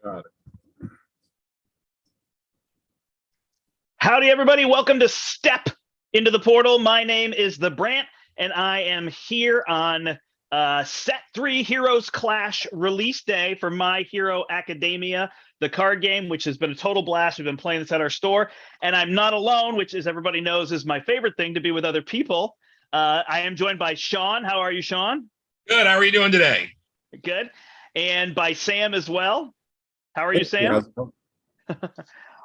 Got it. Howdy, everybody. Welcome to Step into the Portal. My name is the Brandt, and I am here on Set 3 Heroes Clash release day for My Hero Academia, the card game, which has been a total blast. We've been playing this at our store, and I'm not alone, which, as everybody knows, is my favorite thing, to be with other people. I am joined by Sean. How are you, Sean? Good. How are you doing today? Good. And by Sam as well. How are you, Sam?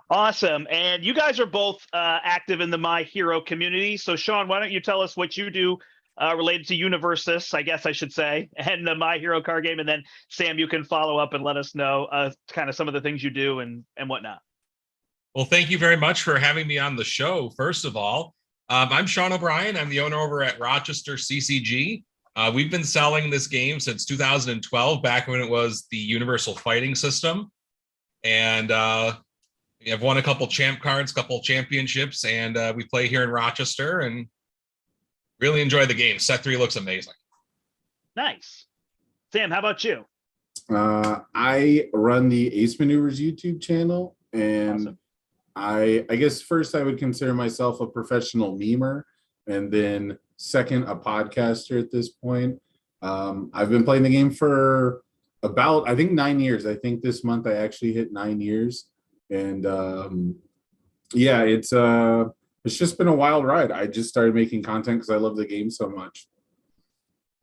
Awesome. And you guys are both active in the My Hero community. So, Sean, why don't you tell us what you do related to Universus, I guess I should say, and the My Hero card game. And then, Sam, you can follow up and let us know kind of some of the things you do and whatnot. Well, thank you very much for having me on the show, first of all. I'm Sean O'Brien. I'm the owner over at Rochester CCG. We've been selling this game since 2012, back when it was the Universal Fighting System. And I've won a couple champ cards, couple championships, and we play here in Rochester and really enjoy the game. Set 3 looks amazing. Nice. Sam, how about you? I run the Ace Maneuvers YouTube channel, and Awesome. I guess first I would consider myself a professional memer, and then second, a podcaster at this point. I've been playing the game for about, I think, 9 years. I think this month I actually hit 9 years. And yeah, it's just been a wild ride. I just started making content because I love the game so much.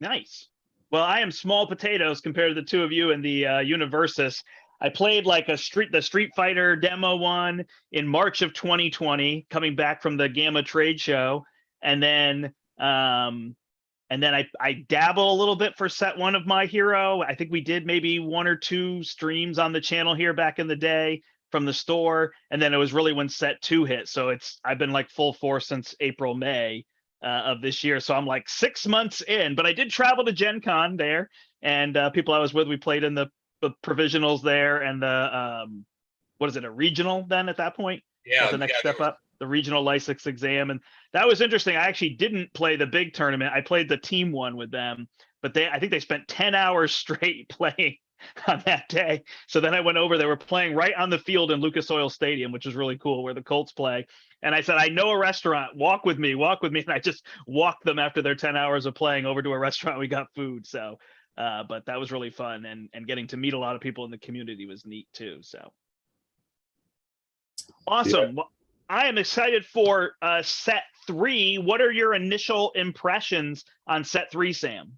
Nice. Well, I am small potatoes compared to the two of you in the Universus. I played like the Street Fighter demo one in March of 2020, coming back from the Gamma trade show, and then I dabble a little bit for set 1 of My Hero. I think we did maybe 1 or 2 streams on the channel here back in the day from the store, and then it was really when set 2 hit. So I've been like full force since April, May of this year. So I'm like 6 months in, but I did travel to Gen Con there, and people I was with, we played in the provisionals there, and the what is it, a regional then at that point? Yeah, the next step up, the regional license exam. And that was interesting. I actually didn't play the big tournament. I played the team one with them, but I think they spent 10 hours straight playing on that day. So then I went over, they were playing right on the field in Lucas Oil Stadium, which is really cool, where the Colts play. And I said, I know a restaurant, walk with me. And I just walked them after their 10 hours of playing over to a restaurant. We got food. So, but that was really fun. And getting to meet a lot of people in the community was neat too. So awesome. Yeah. Well, I am excited for set 3. What are your initial impressions on set 3, Sam?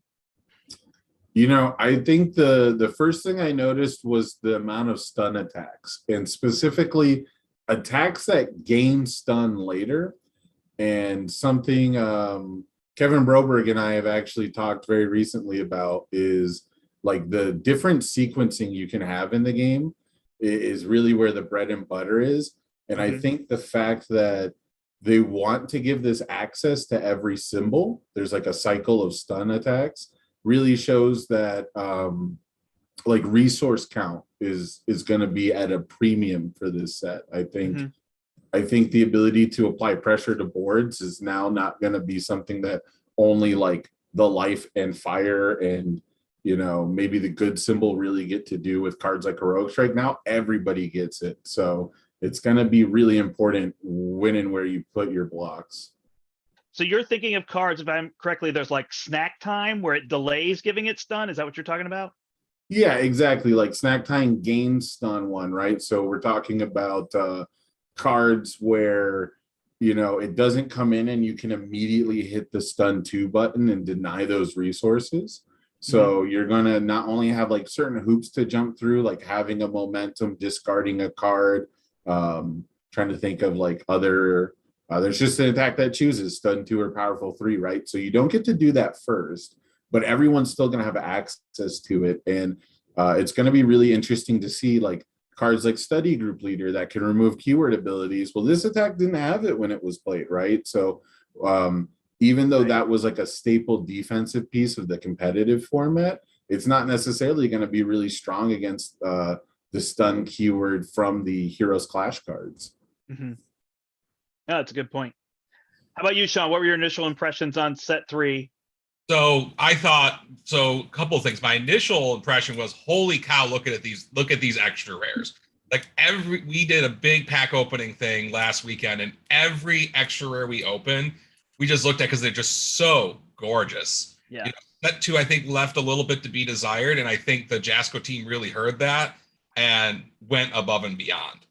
You know, I think the first thing I noticed was the amount of stun attacks, and specifically attacks that gain stun later. And something Kevin Broberg and I have actually talked very recently about is like the different sequencing you can have in the game is really where the bread and butter is. And I think the fact that they want to give this access to every symbol, there's like a cycle of stun attacks, really shows that like resource count is going to be at a premium for this set. I think the ability to apply pressure to boards is now not going to be something that only like the life and fire and, you know, maybe the good symbol really get to do with cards like Heroic Strike. Now everybody gets it. So it's going to be really important when and where you put your blocks. So you're thinking of cards, if I'm correctly, there's like snack time where it delays giving it stun. Is that what you're talking about? Yeah, exactly. Like snack time gains stun 1, right? So we're talking about cards where, you know, it doesn't come in and you can immediately hit the stun 2 button and deny those resources. So you're going to not only have like certain hoops to jump through, like having a momentum, discarding a card, trying to think of like other, there's just an attack that chooses stun 2 or powerful 3, right? So you don't get to do that first, but everyone's still going to have access to it. And it's going to be really interesting to see like cards like Study Group Leader that can remove keyword abilities. Well, this attack didn't have it when it was played, right? So even though that was like a staple defensive piece of the competitive format, it's not necessarily going to be really strong against the stun keyword from the Heroes Clash cards. No, that's a good point. How about you, Sean? What were your initial impressions on set 3? So I thought, so a couple of things. My initial impression was, holy cow, look at these extra rares. Like we did a big pack opening thing last weekend, and every extra rare we opened, we just looked at because they're just so gorgeous. Yeah. Set two, I think, left a little bit to be desired, and I think the Jasco team really heard that and went above and beyond.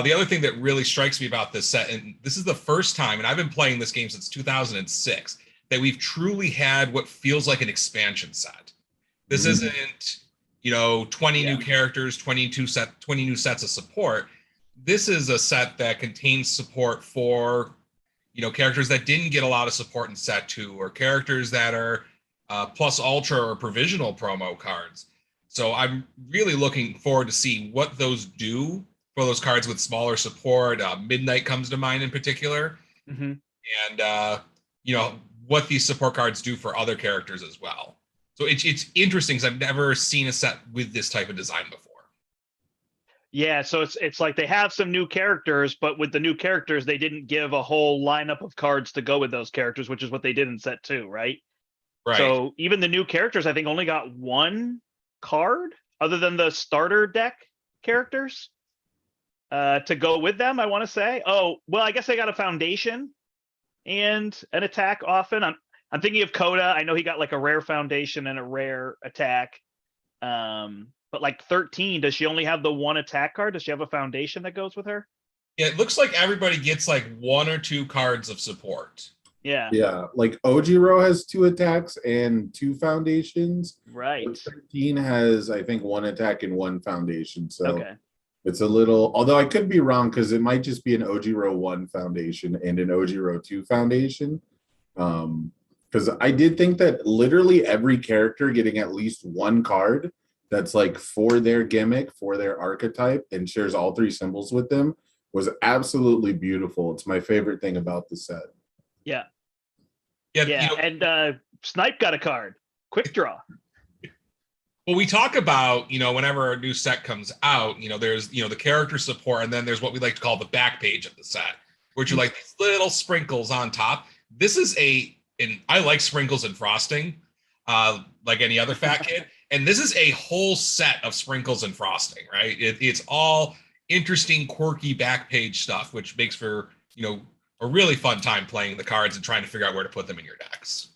The other thing that really strikes me about this set, and this is the first time, and I've been playing this game since 2006, that we've truly had what feels like an expansion set. This isn't, 20 new characters, 20 new sets of support. This is a set that contains support for, characters that didn't get a lot of support in set 2, or characters that are plus ultra or provisional promo cards. So I'm really looking forward to see what those do for those cards with smaller support. Midnight comes to mind in particular. Mm-hmm. And, what these support cards do for other characters as well. So it's interesting because I've never seen a set with this type of design before. Yeah, so it's like they have some new characters, but with the new characters, they didn't give a whole lineup of cards to go with those characters, which is what they did in set 2, right? Right. So even the new characters, I think, only got one card other than the starter deck characters to go with them, I want to say. Oh, well, I guess they got a foundation and an attack often. I'm thinking of Coda. I know he got like a rare foundation and a rare attack. But like 13, does she only have the one attack card? Does she have a foundation that goes with her? Yeah, it looks like everybody gets like 1 or 2 cards of support. Yeah. Yeah, like Ojiro has 2 attacks and 2 foundations. Right. 13 has, I think, 1 attack and 1 foundation. So okay. It's a little, although I could be wrong because it might just be an Ojiro 1 foundation and an Ojiro 2 foundation. Because I did think that literally every character getting at least 1 card that's like for their gimmick, for their archetype, and shares all 3 symbols with them was absolutely beautiful. It's my favorite thing about the set. Yeah. Yeah. And Snipe got a card. Quick draw. Well, we talk about, whenever a new set comes out, there's, the character support, and then there's what we like to call the back page of the set, which are like these little sprinkles on top. This is and I like sprinkles and frosting, like any other fat kid. And this is a whole set of sprinkles and frosting, right? It's all interesting, quirky back page stuff, which makes for, a really fun time playing the cards and trying to figure out where to put them in your decks.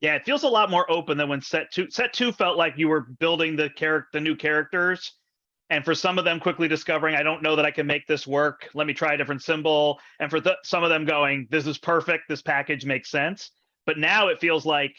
Yeah, it feels a lot more open than when set two felt like you were building the new characters, and for some of them quickly discovering, I don't know that I can make this work. Let me try a different symbol. And for some of them going, this is perfect. This package makes sense. But now it feels like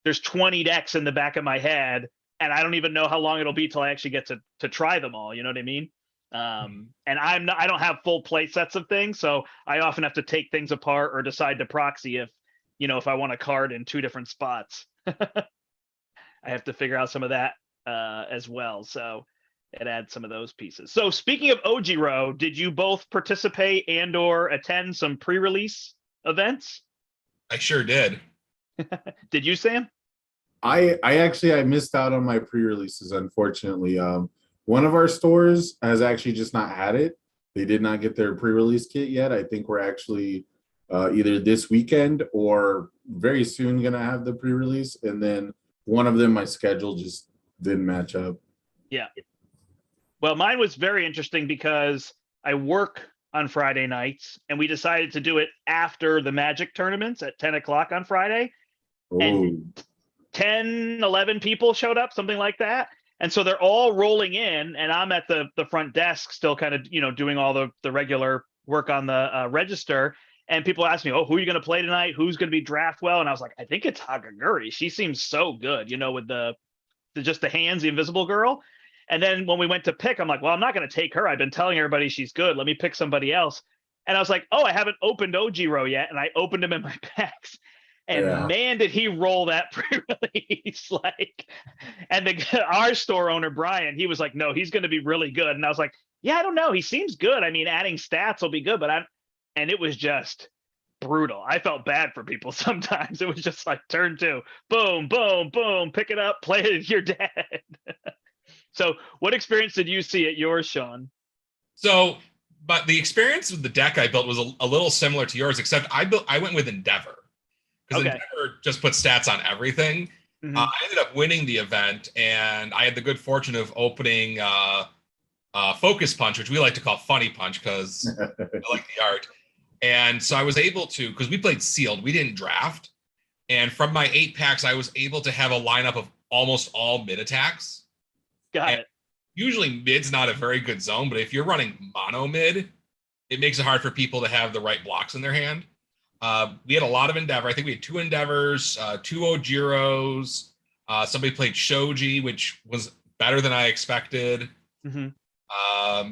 there's 20 decks in the back of my head, and I don't even know how long it'll be till I actually get to try them all. You know what I mean? And I don't have full play sets of things, so I often have to take things apart or decide to proxy if I want a card in 2 different spots. I have to figure out some of that as well. So it adds some of those pieces. So speaking of Ojiro, did you both participate and or attend some pre-release events? I sure did. Did you, Sam? I missed out on my pre-releases, unfortunately. One of our stores has actually just not had it. They did not get their pre-release kit yet. I think we're actually either this weekend or very soon going to have the pre-release. And then one of them, my schedule just didn't match up. Yeah. Well, mine was very interesting because I work on Friday nights, and we decided to do it after the Magic tournaments at 10 o'clock on Friday. Oh. And 10, 11 people showed up, something like that. And so they're all rolling in, and I'm at the front desk still kind of, doing all the regular work on the register. And people ask me, oh, who are you going to play tonight? Who's going to be draft well? And I was like, I think it's Hagaguri. She seems so good, with just the hands, the invisible girl. And then when we went to pick, I'm like, well, I'm not going to take her. I've been telling everybody she's good. Let me pick somebody else. And I was like, oh, I haven't opened Ojiro yet. And I opened him in my packs. And man, did he roll that pre-release. And our store owner, Brian, he was like, no, he's going to be really good. And I was like, yeah, I don't know. He seems good. I mean, adding stats will be good, and it was just brutal. I felt bad for people sometimes. It was just like turn 2, boom, boom, boom, pick it up, play it, you're dead. So what experience did you see at yours, Sean? So, but the experience with the deck I built was a little similar to yours, except I went with Endeavor. Because Endeavor just put stats on everything. Mhm. I ended up winning the event, and I had the good fortune of opening Focus Punch, which we like to call Funny Punch because I like the art. And so I was able to, because we played sealed, we didn't draft. And from my 8 packs, I was able to have a lineup of almost all mid attacks. Got And it. usually mid's not a very good zone, but if you're running mono mid, it makes it hard for people to have the right blocks in their hand. We had a lot of Endeavor. I think we had 2 Endeavors, 2 Ojiros. Somebody played Shoji, which was better than I expected. Hmm.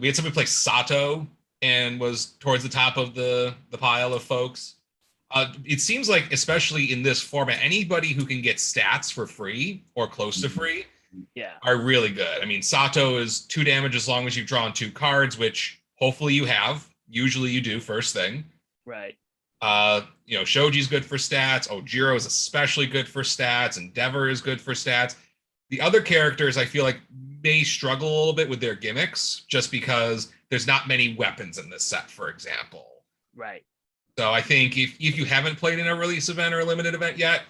We had somebody play Sato and was towards the top of the pile of folks. It seems like, especially in this format, anybody who can get stats for free or close to free Yeah. are really good. I mean, Sato is 2 damage as long as you've drawn 2 cards, which hopefully you have. Usually you do first thing. Right. Shoji's good for stats. Ojiro is especially good for stats. Endeavor is good for stats. The other characters I feel like may struggle a little bit with their gimmicks just because there's not many weapons in this set, for example. Right. So I think if you haven't played in a release event or a limited event yet,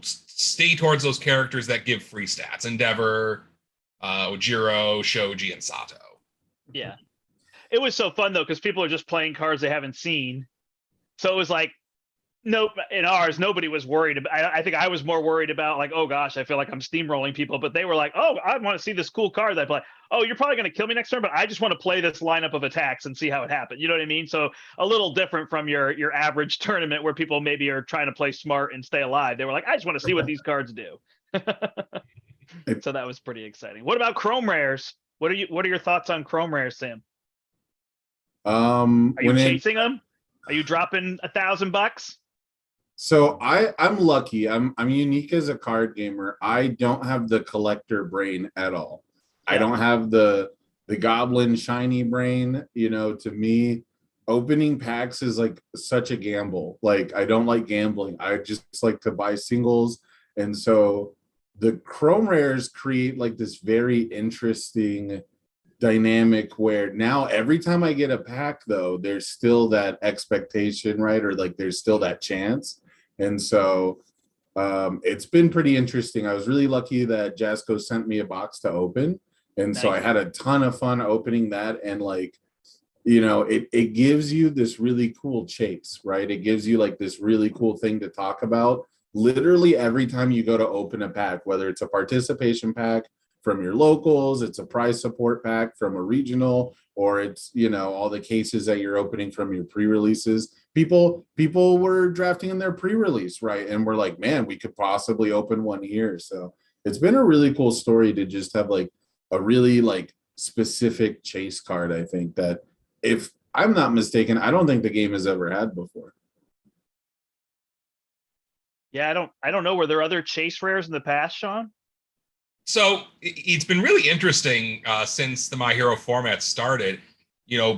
stay towards those characters that give free stats. Endeavor, Ojiro, Shoji, and Sato. Yeah. It was so fun though, because people are just playing cards they haven't seen. So it was like, no, in ours, nobody was worried about. I think I was more worried about like, oh gosh, I feel like I'm steamrolling people. But they were like, oh, I want to see this cool card that I play. Oh, you're probably going to kill me next turn, but I just want to play this lineup of attacks and see how it happens. You know what I mean? So a little different from your average tournament where people maybe are trying to play smart and stay alive. They were like, I just want to see what these cards do. So that was pretty exciting. What about Chrome Rares? What are your thoughts on Chrome Rares, Sam? Are you chasing them? Are you dropping $1,000? So I'm lucky. I'm unique as a card gamer. I don't have the collector brain at all. Yeah. I don't have the goblin shiny brain. To me, opening packs is like such a gamble. Like I don't like gambling. I just like to buy singles. And so the Chrome Rares create like this very interesting dynamic where now every time I get a pack though, there's still that expectation, right? Or like there's still that chance. And so it's been pretty interesting. I was really lucky that Jasco sent me a box to open. And nice. So I had a ton of fun opening that. And like, it gives you this really cool chase, right? It gives you like this really cool thing to talk about. Literally every time you go to open a pack, whether it's a participation pack from your locals, it's a prize support pack from a regional, or it's, all the cases that you're opening from your pre-releases. People were drafting in their pre-release, right? And we're like, man, we could possibly open one here. So it's been a really cool story to just have like a really like specific chase card, I think, that if I'm not mistaken, I don't think the game has ever had before. Yeah, I don't know. Were there other chase rares in the past, Sean? So it's been really interesting since the My Hero format started.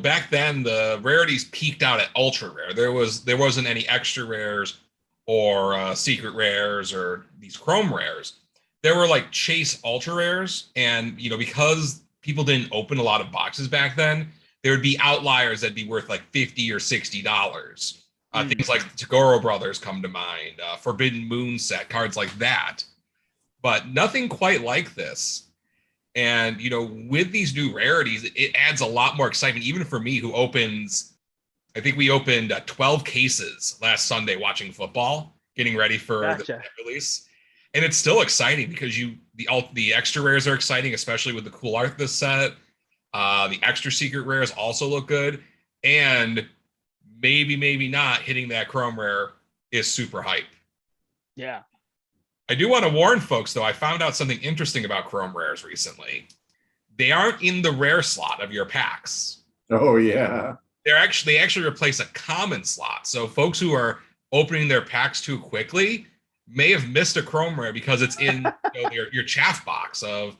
Back then the rarities peaked out at ultra rare. There wasn't any extra rares or secret rares or these chrome rares. There were like chase ultra rares, and because people didn't open a lot of boxes back then, there would be outliers that'd be worth like $50 or $60. Things like the Tagoro Brothers come to mind, Forbidden Moon set, cards like that. But nothing quite like this. And, with these new rarities, it adds a lot more excitement, even for me who I think we opened 12 cases last Sunday watching football, getting ready for the release. And it's still exciting because the extra rares are exciting, especially with the cool art this set. The extra secret rares also look good. And maybe not hitting that chrome rare is super hype. Yeah. I do want to warn folks, though, I found out something interesting about chrome rares recently. They aren't in the rare slot of your packs. Oh, yeah. They actually replace a common slot. So folks who are opening their packs too quickly may have missed a chrome rare because it's in your chaff box of,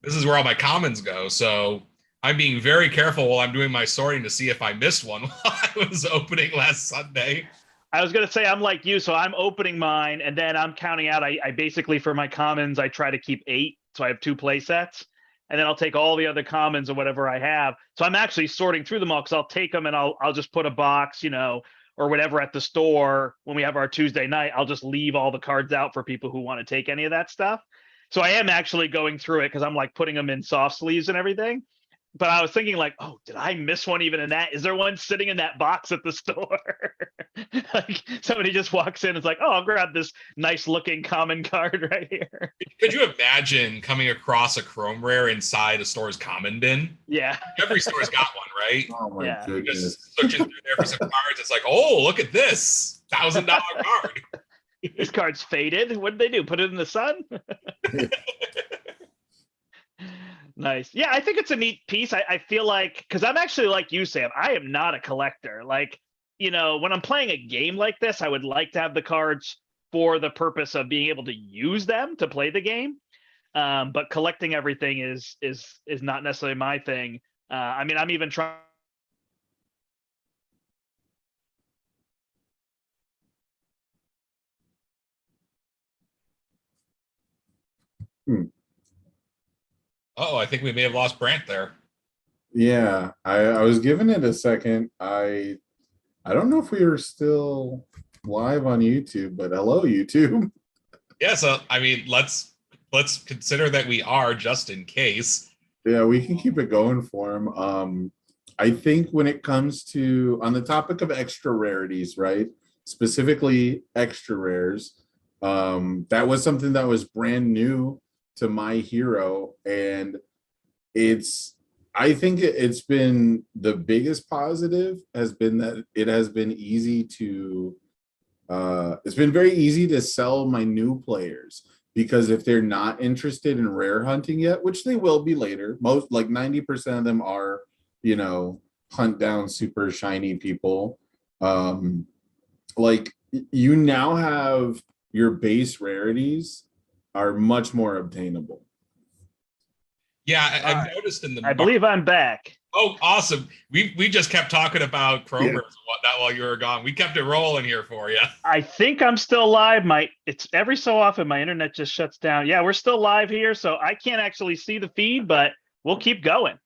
this is where all my commons go. So I'm being very careful while I'm doing my sorting to see if I missed one while I was opening last Sunday. I was going to say, I'm like you. So I'm opening mine and then I'm counting out. I basically, for my commons, I try to keep 8. So I have 2 play sets, and then I'll take all the other commons or whatever I have. So I'm actually sorting through them all because I'll take them and I'll just put a box, or whatever at the store when we have our Tuesday night, I'll just leave all the cards out for people who want to take any of that stuff. So I am actually going through it because I'm like putting them in soft sleeves and everything. But I was thinking like, oh, did I miss one even in that? Is there one sitting in that box at the store? Like somebody just walks in and is like, oh, I'll grab this nice looking common card right here. Could you imagine coming across a Chrome Rare inside a store's common bin? Yeah. Every store's got one, right? Oh my Yeah. You're goodness. just searching through there for some cards. It's like, oh, look at this $1,000 card. This card's faded. What did they do? Put it in the sun? Nice. Yeah, I think it's a neat piece. I feel like, because I'm actually like you, Sam, I am not a collector. Like, you know, when I'm playing a game like this, I would like to have the cards for the purpose of being able to use them to play the game. But collecting everything is not necessarily my thing. I mean, I'm even trying. Oh, I think we may have lost Brandt there. Yeah, I was giving it a second. I don't know if we are still live on YouTube, but hello YouTube. Yeah, so I mean, let's consider that we are, just in case. Yeah, we can keep it going for him. I think when it comes to on the topic of extra rarities, right? Specifically extra rares, that was something that was brand new to my hero, and I think it's been the biggest positive has been that it has been easy to it's been very easy to sell my new players, because if they're not interested in rare hunting yet, which they will be later, most like 90% of them are, you know, hunt down super shiny people. Like you now have your base rarities are much more obtainable. Yeah, I've noticed in the. I believe I'm back. Oh, awesome! We just kept talking about Chrome Yeah. and whatnot while you were gone. We kept it rolling here for you. I think I'm still live. It's every so often my internet just shuts down. Yeah, we're still live here, so I can't actually see the feed, but we'll keep going.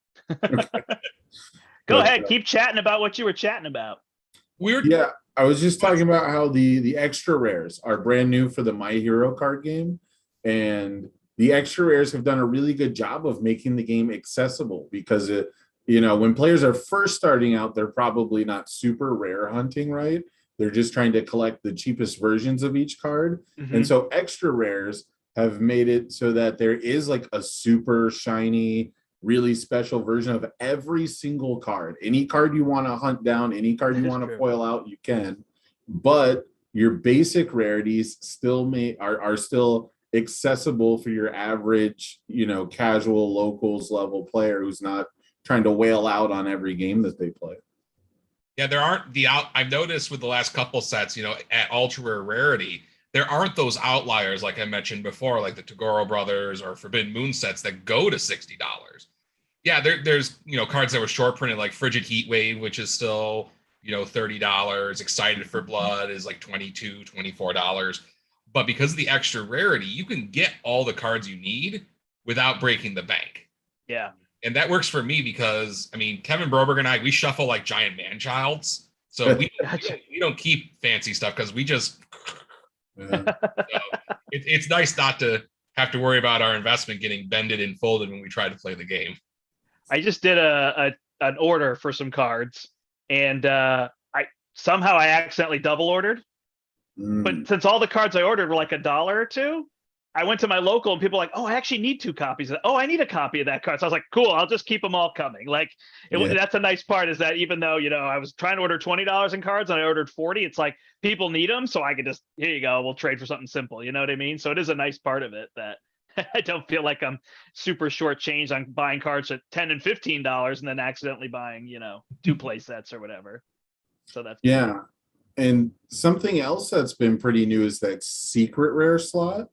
Go ahead, keep chatting about what you were chatting about. Yeah, I was just talking about how the extra rares are brand new for the My Hero card game, and the extra rares have done a really good job of making the game accessible, because when players are first starting out, they're probably not super rare hunting, right? They're just trying to collect the cheapest versions of each card. Mm-hmm. And so extra rares have made it so that there is like a super shiny, really special version of every single card. Any card you want to hunt down, any card you want to foil out, you can. But your basic rarities still are still accessible for your average, casual locals level player who's not trying to whale out on every game that they play. Yeah, there aren't I've noticed with the last couple sets, at ultra rare rarity, there aren't those outliers like I mentioned before, like the Tagoro Brothers or Forbidden Moon sets that go to $60. Yeah, there's cards that were short printed like Frigid Heat Wave, which is still $30. Excited for Blood is like $22, $24. But because of the extra rarity, you can get all the cards you need without breaking the bank. Yeah. And that works for me because, Kevin Broberg and I, we shuffle like giant man-childs. So we don't keep fancy stuff because we just... Yeah. So it's nice not to have to worry about our investment getting bended and folded when we try to play the game. I just did an order for some cards, and I accidentally double ordered. But since all the cards I ordered were like $1 or $2, I went to my local and people were like, oh, I actually need 2 copies. Oh, I need a copy of that card. So I was like, cool, I'll just keep them all coming. Like, that's a nice part, is that even though, I was trying to order $20 in cards and I ordered 40, it's like people need them. So I could just, here you go, we'll trade for something simple. You know what I mean? So it is a nice part of it that I don't feel like I'm super shortchanged on buying cards at $10 and $15 and then accidentally buying, 2 play sets or whatever. So that's cool. And something else that's been pretty new is that secret rare slot.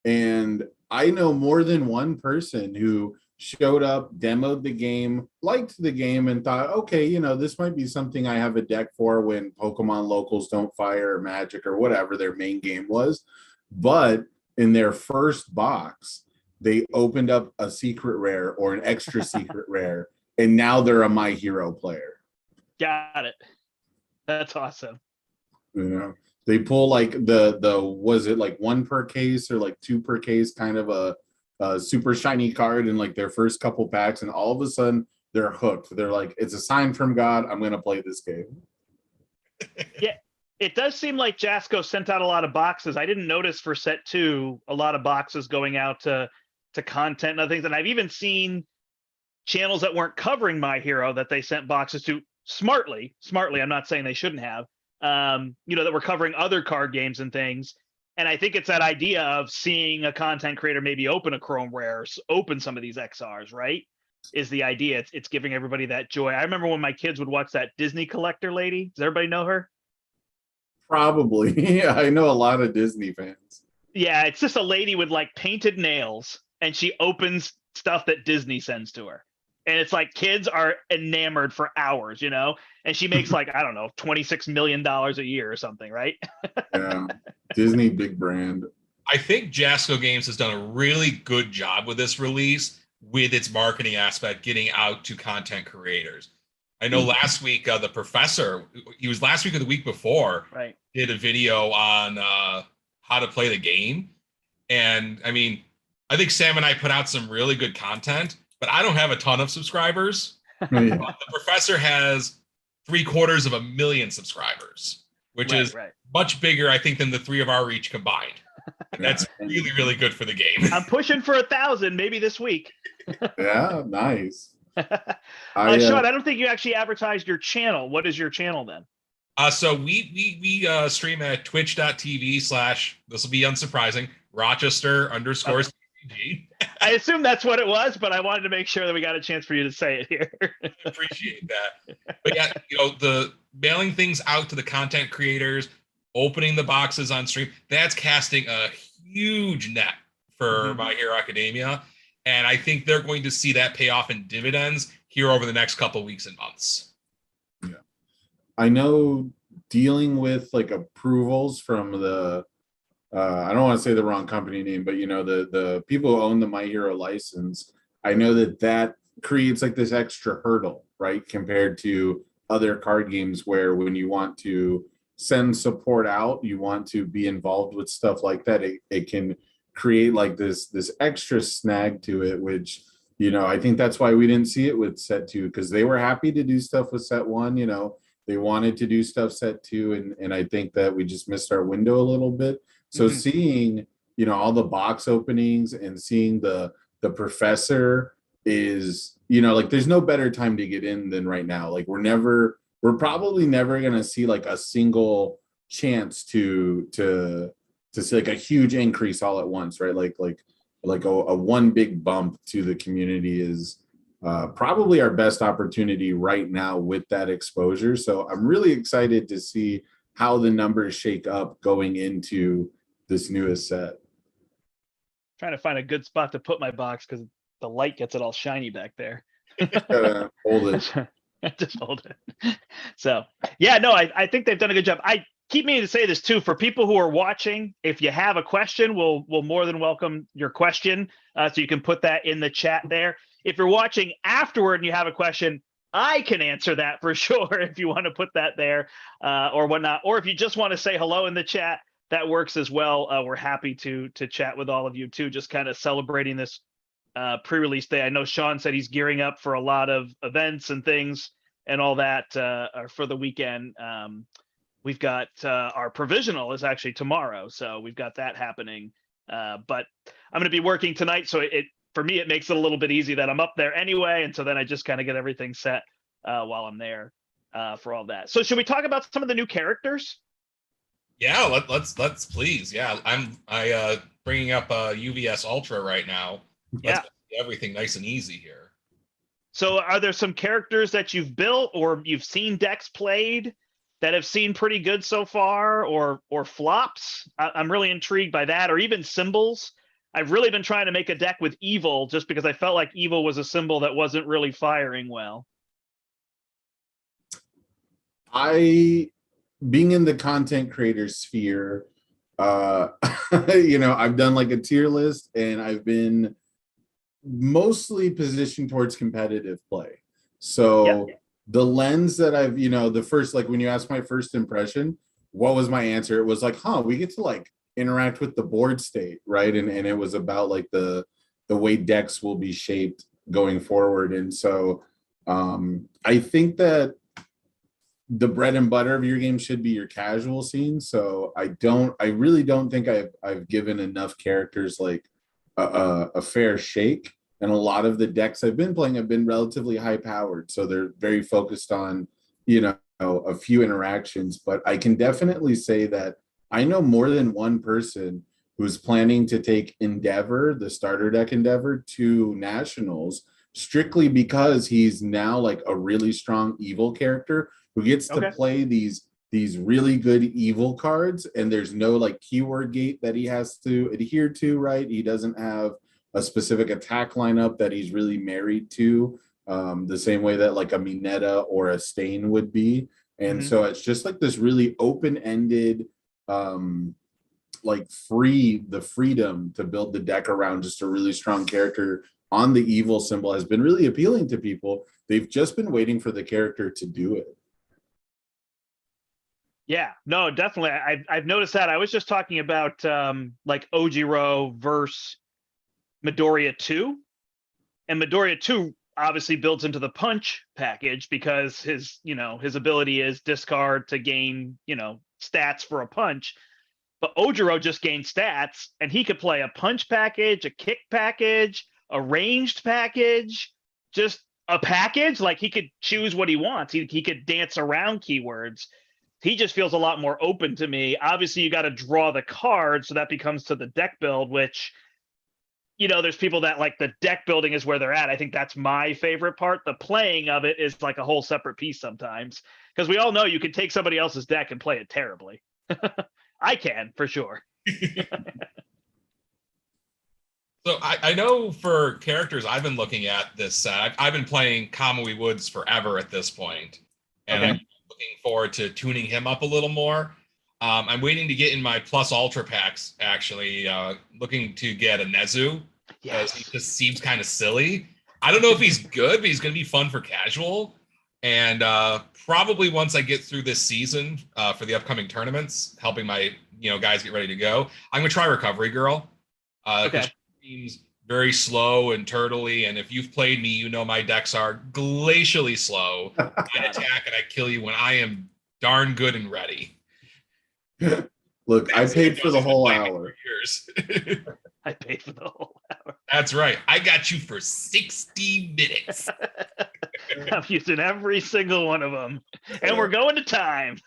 And I know more than one person who showed up, demoed the game, liked the game, and thought, okay, this might be something I have a deck for when Pokemon locals don't fire, or Magic, or whatever their main game was. But in their first box, they opened up a secret rare or an extra secret rare, and now they're a My Hero player. Got it. That's awesome. You know, they pull like the was it like one per case or like two per case kind of a super shiny card in like their first couple packs, and all of a sudden they're hooked. They're like, it's a sign from God. I'm gonna play this game. Yeah, it does seem like Jasco sent out a lot of boxes. I didn't notice for set 2 a lot of boxes going out to content and other things. And I've even seen channels that weren't covering My Hero that they sent boxes to smartly. I'm not saying they shouldn't have. That were covering other card games and things. And I think it's that idea of seeing a content creator maybe open a Chrome Rare, open some of these XRs, right? Is the idea. It's giving everybody that joy. I remember when my kids would watch that Disney collector lady. Does everybody know her? Probably. Yeah, I know a lot of Disney fans. Yeah, it's just a lady with like painted nails, and she opens stuff that Disney sends to her. And it's like kids are enamored for hours, and she makes like, I don't know, $26 million a year or something, right? Yeah. Disney, big brand. I think Jasco Games has done a really good job with this release, with its marketing aspect, getting out to content creators. I know last week, the professor, he was last week or the week before, right, did a video on how to play the game. And I mean, I think Sam and I put out some really good content, but I don't have a ton of subscribers. Yeah. The professor has 750,000 subscribers, which is much bigger, I think, than the three of our reach combined. And that's really, really good for the game. I'm pushing for 1,000 maybe this week. Yeah, nice. Sean, I don't think you actually advertised your channel. What is your channel then? So we stream at twitch.tv/ this will be unsurprising, Rochester _CCG. I assume that's what it was, but I wanted to make sure that we got a chance for you to say it here. Appreciate that. But yeah, the mailing things out to the content creators, opening the boxes on stream, that's casting a huge net for My Hero Academia. And I think they're going to see that pay off in dividends here over the next couple of weeks and months. Yeah. I know dealing with like approvals from the, I don't want to say the wrong company name, but the people who own the My Hero license, I know that creates like this extra hurdle, right? Compared to other card games where when you want to send support out, you want to be involved with stuff like that, it can create like this extra snag to it, which I think that's why we didn't see it with set 2, because they were happy to do stuff with set 1. They wanted to do stuff set 2, and I think that we just missed our window a little bit. So seeing all the box openings and seeing the professor is like there's no better time to get in than right now. Like we're probably never gonna see like a single chance to see like a huge increase all at once, right? Like a one big bump to the community is probably our best opportunity right now with that exposure. So I'm really excited to see how the numbers shake up going into this newest set. Trying to find a good spot to put my box because the light gets it all shiny back there. Hold it. Just hold it. So yeah, no, I think they've done a good job. I keep meaning to say this too, for people who are watching, if you have a question, we'll more than welcome your question. So you can put that in the chat there. If you're watching afterward and you have a question, I can answer that for sure if you want to put that there or whatnot. Or if you just want to say hello in the chat, that works as well. We're happy to chat with all of you too, just kind of celebrating this pre-release day. I know Sean said he's gearing up for a lot of events and things and all that for the weekend. We've got our provisional is actually tomorrow, so we've got that happening. But I'm going to be working tonight, so for me it makes it a little bit easy that I'm up there anyway, and so then I just kind of get everything set while I'm there for all that. So should we talk about some of the new characters? Yeah, let's please. Yeah, I'm bringing up UVS Ultra right now. Let's get everything nice and easy here. So are there some characters that you've built or you've seen decks played that have seen pretty good so far, or flops? I'm really intrigued by that, or even symbols. I've really been trying to make a deck with Evil just because I felt like Evil was a symbol that wasn't really firing well. Being in the content creator sphere, I've done like a tier list, and I've been mostly positioned towards competitive play. So the lens that I've, the first, like when you ask my first impression, what was my answer? It was like, we get to like interact with the board state, right? And it was about like the way decks will be shaped going forward. And so I think that the bread and butter of your game should be your casual scene. So I really don't think I've given enough characters like a fair shake. And a lot of the decks I've been playing have been relatively high powered. So they're very focused on, a few interactions. But I can definitely say that I know more than one person who's planning to take Endeavor, the starter deck Endeavor, to Nationals, strictly because he's now like a really strong evil character who gets to play these really good evil cards, and there's no like keyword gate that he has to adhere to, right? He doesn't have a specific attack lineup that he's really married to, the same way that like a Mineta or a Stain would be. And so it's just like this really open-ended, like the freedom to build the deck around just a really strong character on the evil symbol has been really appealing to people. They've just been waiting for the character to do it. Yeah, no, definitely. I've noticed that. I was just talking about like Ojiro versus Midoriya 2. And Midoriya 2 obviously builds into the punch package because his ability is discard to gain, stats for a punch. But Ojiro just gained stats, and he could play a punch package, a kick package, a ranged package, just a package. Like he could choose what he wants. He could dance around keywords. He just feels a lot more open to me. Obviously, you got to draw the card, so that becomes to the deck build, which, there's people that like the deck building is where they're at. I think that's my favorite part. The playing of it is like a whole separate piece sometimes, because we all know you can take somebody else's deck and play it terribly. I can, for sure. So I know for characters I've been looking at this set, I've been playing Kamui Woods forever at this point, and I'm looking forward to tuning him up a little more. I'm waiting to get in my Plus Ultra packs, actually, looking to get a Nezu, because he just seems kind of silly. I don't know if he's good, but he's going to be fun for casual. And probably once I get through this season for the upcoming tournaments, helping my guys get ready to go, I'm going to try Recovery Girl. She seems very slow and turtley, and if you've played me, you know my decks are glacially slow. I attack and I kill you when I am darn good and ready. Look, I paid for the whole hour. I paid for the whole hour. That's right. I got you for 60 minutes. I'm using every single one of them, and we're going to time.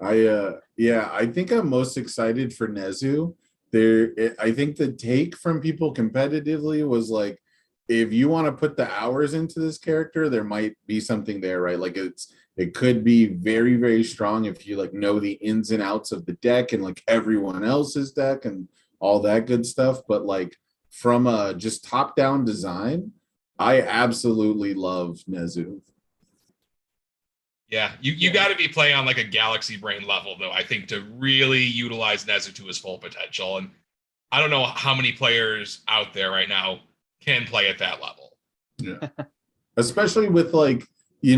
I think I'm most excited for Nezu. I think the take from people competitively was like, if you want to put the hours into this character, there might be something there, right? Like it could be very, very strong if you like know the ins and outs of the deck and like everyone else's deck and all that good stuff. But like from a just top-down design, I absolutely love Nezu. Yeah, you got to be playing on like a galaxy brain level, though, I think, to really utilize Nezu to his full potential. And I don't know how many players out there right now can play at that level. Yeah. Especially with like, you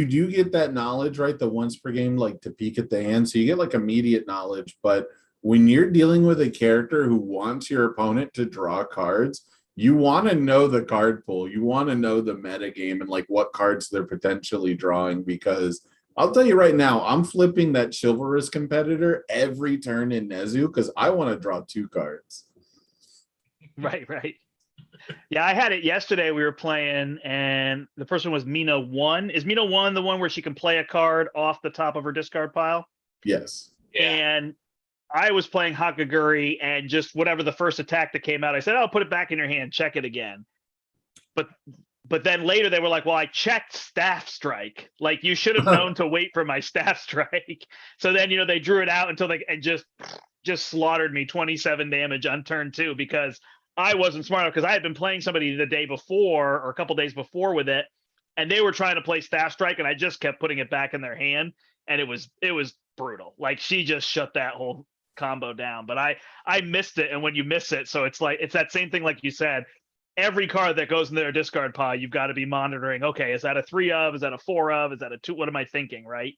do get that knowledge, right? The once per game, like to peek at the hand. So you get like immediate knowledge. But when you're dealing with a character who wants your opponent to draw cards, you want to know the card pool. You want to know the meta game and like what cards they're potentially drawing, because I'll tell you right now, I'm flipping that chivalrous competitor every turn in Nezu because I want to draw 2 cards. Right. Yeah, I had it yesterday. We were playing, and the person was Mina 1. Is Mina 1 the one where she can play a card off the top of her discard pile? Yes. Yeah. And I was playing Hakaguri, and just whatever the first attack that came out, I said, "I'll put it back in your hand. Check it again." But then later they were like, "Well, I checked Staff Strike. Like you should have known to wait for my Staff Strike." So then they drew it out until they and just slaughtered me 27 damage on turn 2 because I wasn't smart enough, because I had been playing somebody the day before or a couple days before with it, and they were trying to play Staff Strike, and I just kept putting it back in their hand, and it was brutal. Like she just shut that whole combo down. But I missed it, and when you miss it, so it's that same thing like you said. Every card that goes in their discard pile, you've got to be monitoring. Okay, is that a 3 of? Is that a 4 of? Is that a 2? What am I thinking, right?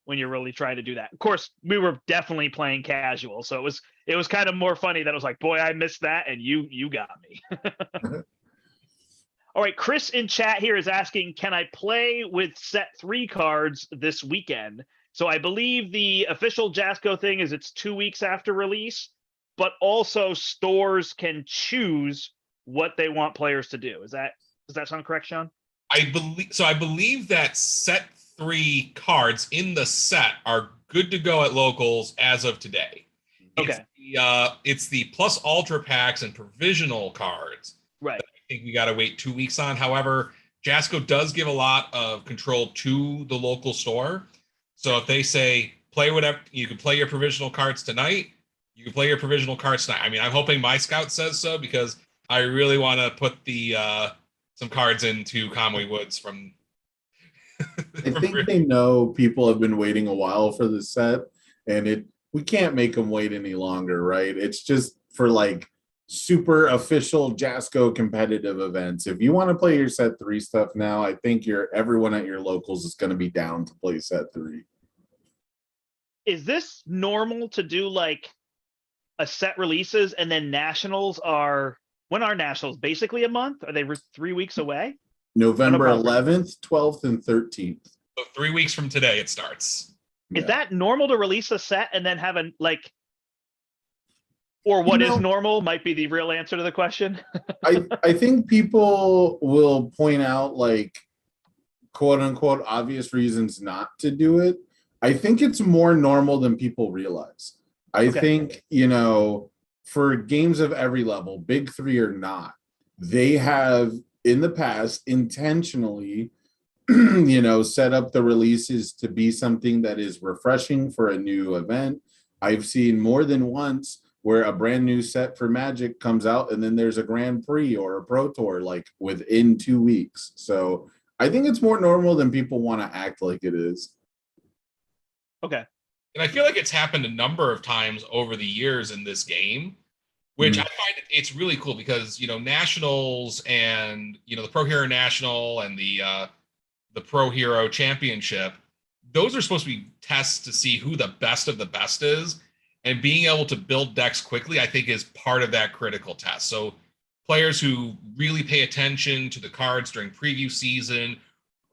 when you're really trying to do that. Of course, we were definitely playing casual, so it was kind of more funny that it was like, boy, I missed that, and you got me. All right, Chris in chat here is asking, can I play with set 3 cards this weekend? So I believe the official Jasco thing is it's 2 weeks after release, but also stores can choose what they want players to do. Does that sound correct, Sean? I believe that set 3 cards in the set are good to go at locals as of today. Okay. It's the plus ultra packs and provisional cards. Right. I think we got to wait 2 weeks on. However, Jasco does give a lot of control to the local store. So if they say play whatever, you can play your provisional cards tonight. You can play your provisional cards tonight. I mean, I'm hoping my scout says so because I really want to put the some cards into Conway Woods from. I think they know people have been waiting a while for the set, and we can't make them wait any longer, right? It's just for like super official Jasco competitive events. If you want to play your set 3 stuff now, I think everyone at your locals is going to be down to play set 3. Is this normal to do like a set releases and then nationals when are nationals? Basically a month? Are they 3 weeks away? November 11th, 12th, and 13th. So 3 weeks from today it starts. Is that normal to release a set and then have or what is normal might be the real answer to the question? I think people will point out like quote unquote obvious reasons not to do it. I think it's more normal than people realize. I think, for games of every level, big 3 or not, they have in the past intentionally, set up the releases to be something that is refreshing for a new event. I've seen more than once where a brand new set for Magic comes out and then there's a Grand Prix or a Pro Tour like within 2 weeks. So I think it's more normal than people want to act like it is. Okay. And I feel like it's happened a number of times over the years in this game, which I find it's really cool because, Nationals and, the Pro Hero National and the Pro Hero Championship, those are supposed to be tests to see who the best of the best is. And being able to build decks quickly, I think, is part of that critical test. So players who really pay attention to the cards during preview season,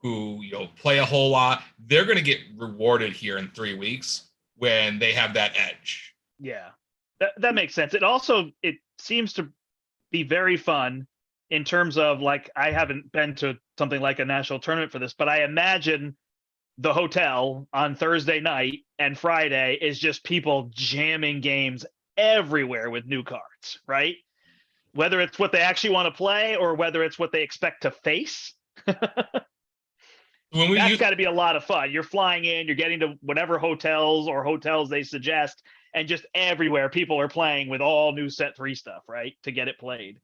who play a whole lot, they're going to get rewarded here in 3 weeks when they have that edge. Yeah, that makes sense. It seems to be very fun in terms of like, I haven't been to something like a national tournament for this, but I imagine the hotel on Thursday night and Friday is just people jamming games everywhere with new cards, right? Whether it's what they actually want to play or whether it's what they expect to face. That's got to be a lot of fun. You're flying in, you're getting to whatever hotels they suggest, and just everywhere people are playing with all new set 3 stuff, right? To get it played.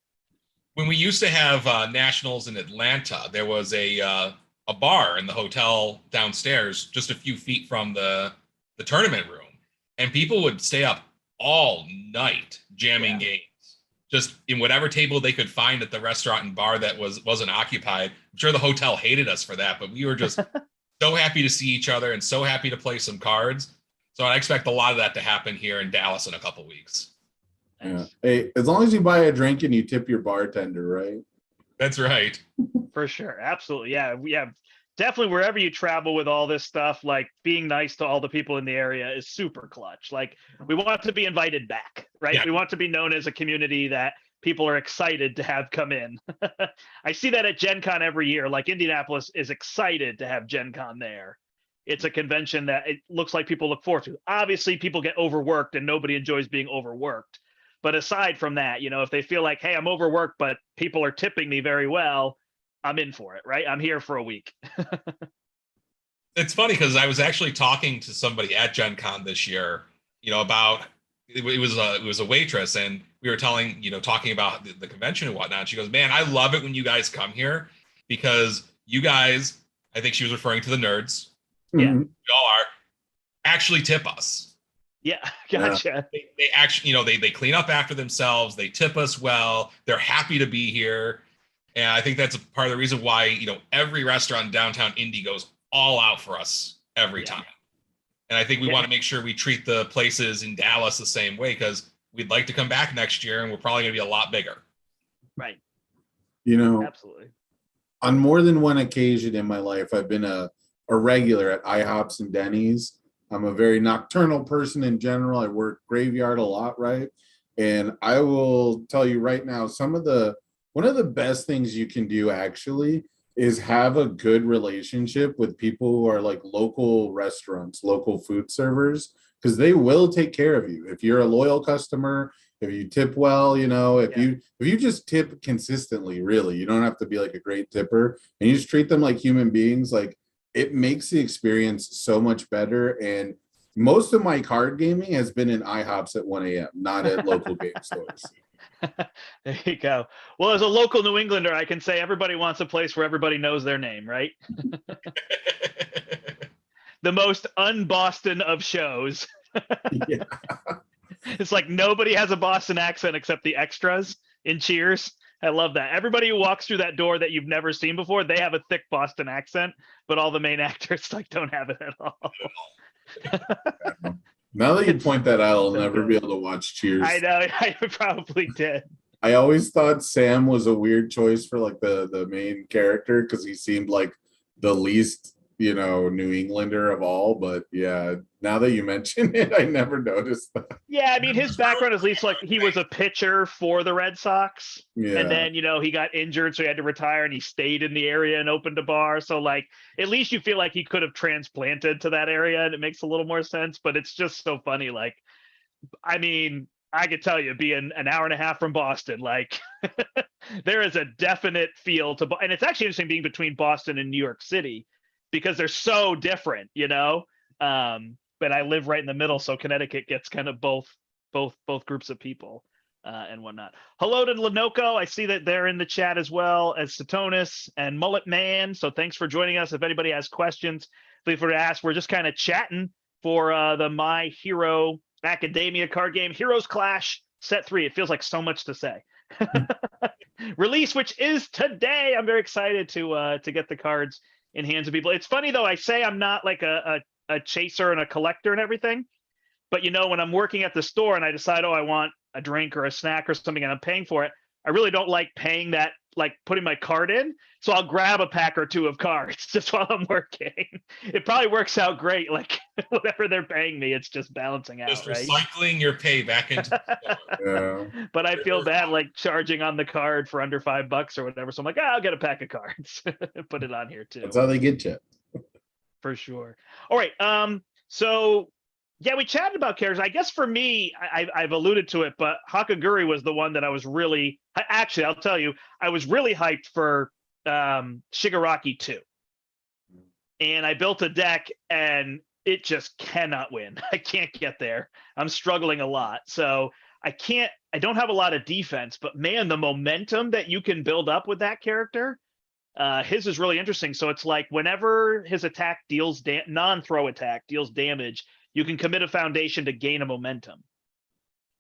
When we used to have nationals in Atlanta, there was a bar in the hotel downstairs, just a few feet from the tournament room, and people would stay up all night jamming games, just in whatever table they could find at the restaurant and bar that wasn't occupied. I'm sure the hotel hated us for that, but we were just so happy to see each other and so happy to play some cards. So I expect a lot of that to happen here in Dallas in a couple weeks. Yeah. Hey, as long as you buy a drink and you tip your bartender, right? That's right. For sure. Absolutely. Yeah. Definitely wherever you travel with all this stuff, like being nice to all the people in the area is super clutch. Like we want to be invited back, right? Yeah. We want to be known as a community that people are excited to have come in. I see that at Gen Con every year. Like Indianapolis is excited to have Gen Con there. It's a convention that it looks like people look forward to. Obviously, people get overworked and nobody enjoys being overworked. But aside from that, if they feel like, hey, I'm overworked, but people are tipping me very well, I'm in for it, right? I'm here for a week. It's funny because I was actually talking to somebody at Gen Con this year, about it was a waitress, and we were talking about the convention and whatnot. She goes, "Man, I love it when you guys come here because you guys," I think she was referring to the nerds. Yeah, we all are, actually tip us. Yeah, gotcha. They actually, they clean up after themselves. They tip us well. They're happy to be here. And I think that's a part of the reason why, every restaurant in downtown Indy goes all out for us every time. And I think we want to make sure we treat the places in Dallas the same way, because we'd like to come back next year and we're probably going to be a lot bigger. Right. Absolutely. On more than one occasion in my life, I've been a regular at IHOPs and Denny's. I'm a very nocturnal person in general. I work graveyard a lot, right? And I will tell you right now, one of the best things you can do actually is have a good relationship with people who are like local restaurants, local food servers, because they will take care of you. If you're a loyal customer, if you tip well, if you just tip consistently, really, you don't have to be like a great tipper, and you just treat them like human beings, like it makes the experience so much better. And most of my card gaming has been in IHOPs at 1 a.m., not at local game stores. There you go. Well, as a local New Englander, I can say everybody wants a place where everybody knows their name, right? The most un-Boston of shows. Yeah. It's like nobody has a Boston accent except the extras in Cheers. I love that. Everybody who walks through that door that you've never seen before, they have a thick Boston accent, but all the main actors like don't have it at all. Now that you point that out, I'll never be able to watch Cheers. I know, I probably did. I always thought Sam was a weird choice for like the main character because he seemed like the least, New Englander of all. But yeah, now that you mention it, I never noticed that. Yeah, I mean, his background is at least like he was a pitcher for the Red Sox. Yeah. And then, he got injured, so he had to retire, and he stayed in the area and opened a bar. So like, at least you feel like he could have transplanted to that area, and it makes a little more sense. But it's just so funny. Like, I mean, I could tell you, being an hour and a half from Boston, like there is a definite feel to, and it's actually interesting being between Boston and New York City because they're so different, but I live right in the middle. So Connecticut gets kind of both groups of people and whatnot. Hello to Lenoco. I see that they're in the chat as well as Satonis and Mullet Man. So thanks for joining us. If anybody has questions, feel free to ask. We're just kind of chatting for the My Hero Academia card game, Heroes Clash Set 3. It feels like so much to say. Release, which is today. I'm very excited to get the cards in hands of people. It's funny though, I say I'm not like a chaser and a collector and everything, but when I'm working at the store and I decide, I want a drink or a snack or something and I'm paying for it, I really don't like paying that, like putting my card in. So I'll grab a pack or two of cards just while I'm working. It probably works out great. Like whatever they're paying me, it's just balancing out. Just right? Recycling your pay back into the store. Yeah. But I feel bad like charging on the card for under $5 or whatever. So I'm like, I'll get a pack of cards. Put it on here too. That's how they get you. For sure. All right. So yeah, we chatted about characters. I guess for me, I've alluded to it, but Hakaguri was the one that I was really, actually, I'll tell you, I was really hyped for Shigaraki 2. And I built a deck and it just cannot win. I can't get there. I'm struggling a lot. So I don't have a lot of defense, but man, the momentum that you can build up with that character, his is really interesting. So it's like whenever his attack deals non-throw attack deals damage, you can commit a foundation to gain a momentum.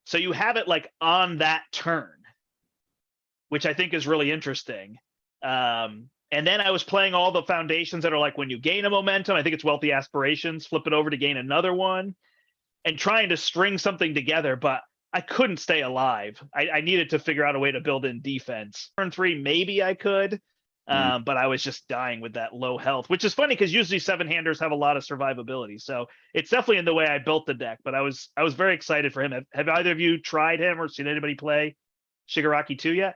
So you have it like on that turn, which I think is really interesting. And then I was playing all the foundations that are like when you gain a momentum, I think it's Wealthy Aspirations, flip it over to gain another one, and trying to string something together, but I couldn't stay alive. I needed to figure out a way to build in defense. Turn 3, maybe I could. But I was just dying with that low health, which is funny because usually 7-handers have a lot of survivability. So it's definitely in the way I built the deck, but I was very excited for him. Have either of you tried him or seen anybody play Shigaraki 2 yet?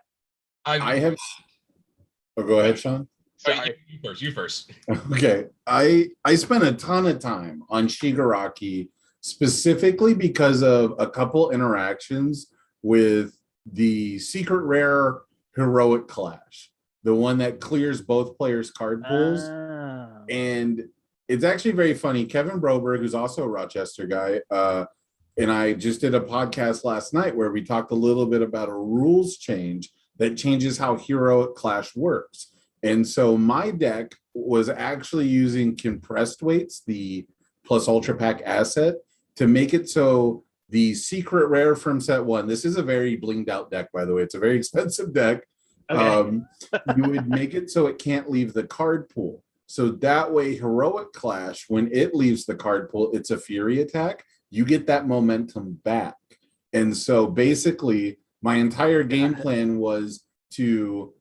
I have. Oh, go ahead, Sean. Sorry. You first. Okay. I spent a ton of time on Shigaraki specifically because of a couple interactions with the secret rare Heroic Clash. The one that clears both players' card pools. Oh. And it's actually very funny. Kevin Broberg, who's also a Rochester guy, and I just did a podcast last night where we talked a little bit about a rules change that changes how Heroic Clash works. And so my deck was actually using compressed weights, the plus Ultra Pack asset, to make it so the secret rare from set 1, this is a very blinged out deck, by the way. It's a very expensive deck. Okay. You would make it so it can't leave the card pool. So that way, Heroic Clash, when it leaves the card pool, it's a Fury attack. You get that momentum back. And so basically, my entire game plan was to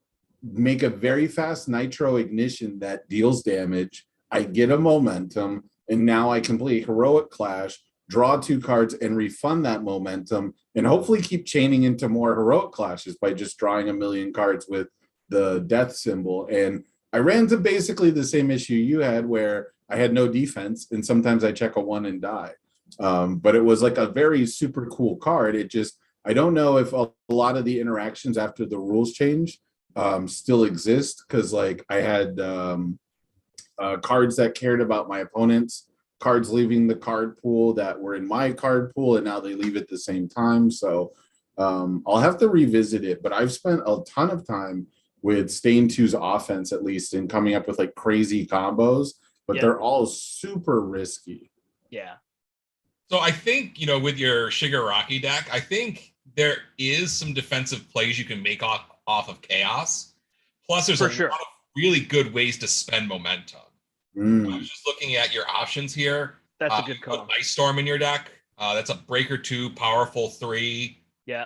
make a very fast Nitro Ignition that deals damage. I get a momentum, and now I complete Heroic Clash, draw 2 cards, and refund that momentum, and hopefully keep chaining into more Heroic Clashes by just drawing a million cards with the death symbol. And I ran into basically the same issue you had, where I had no defense, and sometimes I check a 1 and die. But it was like a very super cool card. It just, I don't know if a lot of the interactions after the rules change still exist, because like I had cards that cared about my opponents, cards leaving the card pool that were in my card pool, and now they leave at the same time. So I'll have to revisit it, but I've spent a ton of time with Stain 2's offense, at least, in coming up with like crazy combos, but they're all super risky. Yeah. So I think, with your Shigaraki deck, I think there is some defensive plays you can make off of Chaos. Plus, there's lot of really good ways to spend momentum. I was just looking at your options here. That's a good call. Put Ice Storm in your deck. That's a Breaker 2, Powerful 3. Yeah.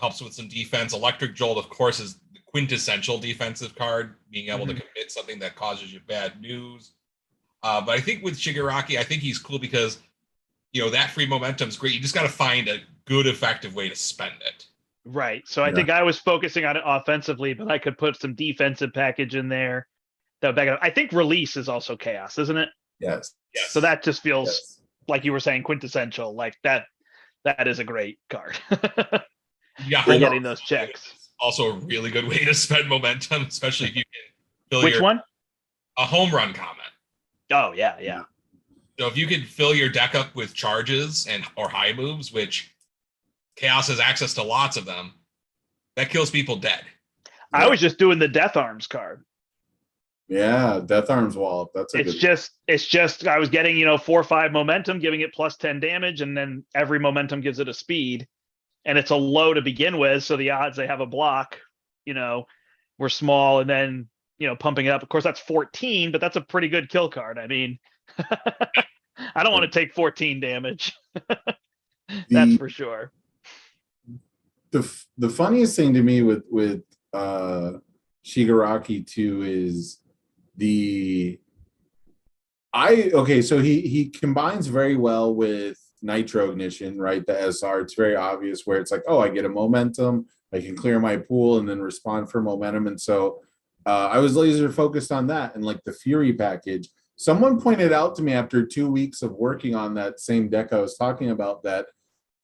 Helps with some defense. Electric Jolt, of course, is the quintessential defensive card, being able to commit something that causes you bad news. But I think with Shigaraki, I think he's cool because, that free momentum is great. You just got to find a good, effective way to spend it. Right. So I think I was focusing on it offensively, but I could put some defensive package in there. That would back it up. I think Release is also Chaos, isn't it? Yes. So that just feels like you were saying, quintessential. Like that is a great card. For getting those checks. Also a really good way to spend momentum, especially if you can fill Which one? A home run comment. Oh, yeah. So if you could fill your deck up with charges or high moves, which Chaos has access to lots of them, that kills people dead. I was just doing the Death Arms card. Yeah, Death Arms Wallop. It's just I was getting 4 or 5 momentum, giving it plus 10 damage, and then every momentum gives it a speed, and it's a low to begin with, so the odds they have a block, were small, and then pumping it up. Of course, that's 14, but that's a pretty good kill card. I mean, I don't want to take 14 damage. That's for sure. The funniest thing to me with Shigaraki too is so he combines very well with Nitro Ignition, right? The SR. It's very obvious where it's like, oh, I get a momentum, I can clear my pool and then respond for momentum. And so I was laser focused on that, and like the Fury package. Someone pointed out to me after 2 weeks of working on that same deck I was talking about that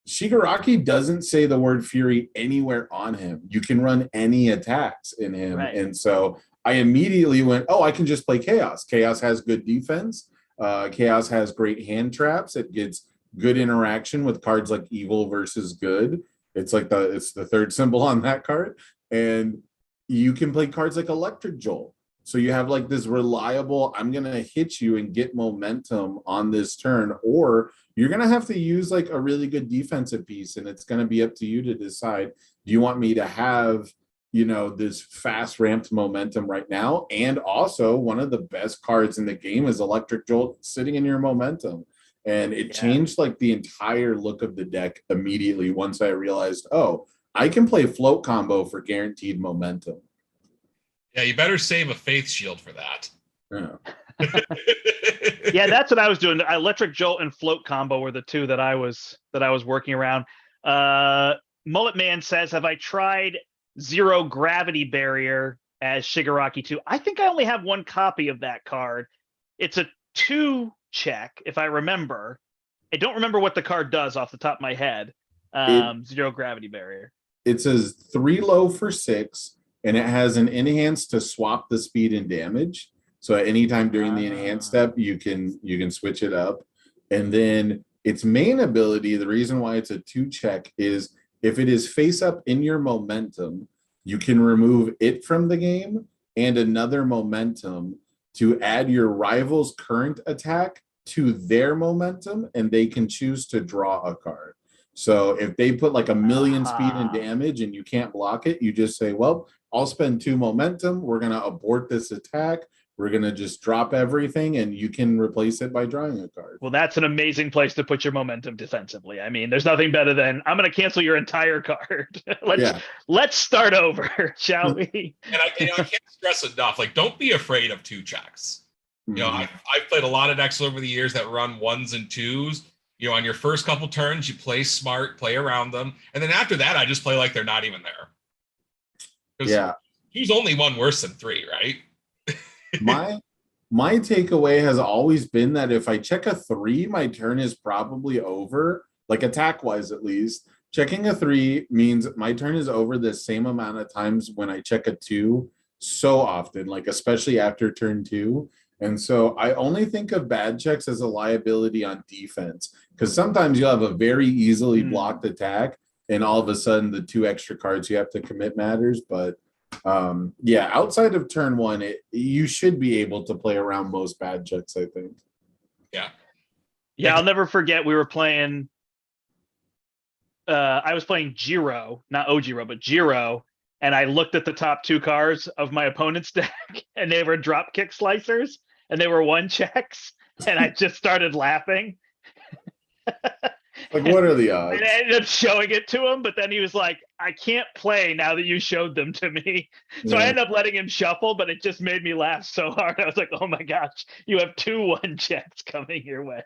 Shigaraki doesn't say the word Fury anywhere on him. You can run any attacks in him. Right. And so I immediately went, oh, I can just play Chaos. Chaos has good defense. Chaos has great hand traps. It gets good interaction with cards like Evil versus Good. It's like it's the third symbol on that card. And you can play cards like Electric Jolt. So you have like this reliable, I'm going to hit you and get momentum on this turn, or you're going to have to use like a really good defensive piece, and it's going to be up to you to decide, do you want me to have, this fast ramped momentum right now? And also one of the best cards in the game is Electric Jolt sitting in your momentum. And it changed like the entire look of the deck immediately once I realized, oh, I can play float combo for guaranteed momentum. Yeah, you better save a Faith Shield for that. Yeah. Yeah, that's what I was doing. Electric Jolt and float combo were the two that I was working around. Mullet Man says, have I tried Zero Gravity Barrier as Shigaraki 2? I think I only have one copy of that card. It's a 2 check, if I remember. I don't remember what the card does off the top of my head. Zero Gravity Barrier. It says 3 low for 6, and it has an enhance to swap the speed and damage. So at any time during the enhance step, you can switch it up. And then its main ability, the reason why it's a 2 check, is if it is face up in your momentum, you can remove it from the game and another momentum to add your rival's current attack to their momentum, and they can choose to draw a card. So if they put like 1,000,000 speed and damage and you can't block it, you just say, well, I'll spend 2 momentum. We're going to abort this attack. We're going to just drop everything and you can replace it by drawing a card. Well, that's an amazing place to put your momentum defensively. I mean, there's nothing better than I'm going to cancel your entire card. Let's start over, shall we? And I can't stress enough, like, don't be afraid of 2 checks. You know, I've played a lot of decks over the years that run 1s and 2s. You know, on your first couple turns, you play smart, play around them. And then after that, I just play like they're not even there. Yeah. 2's only one worse than 3, right? My takeaway has always been that if I check a 3, my turn is probably over, like attack wise at least. Checking a 3 means my turn is over the same amount of times when I check a 2 so often, like especially after turn 2. And so I only think of bad checks as a liability on defense, because sometimes you'll have a very easily blocked attack and all of a sudden the 2 extra cards you have to commit matters. But outside of turn 1, you should be able to play around most bad checks, I think. I'll never forget, we were playing I was playing Giro, not Ojiro, but Giro, and I looked at the top 2 cards of my opponent's deck and they were drop kick slicers and they were 1 checks, and I just started laughing. Like, what are the odds? And I ended up showing it to him, but then he was like, I can't play now that you showed them to me. So I ended up letting him shuffle, but it just made me laugh so hard. I was like, oh my gosh, you have 2 1 checks coming your way.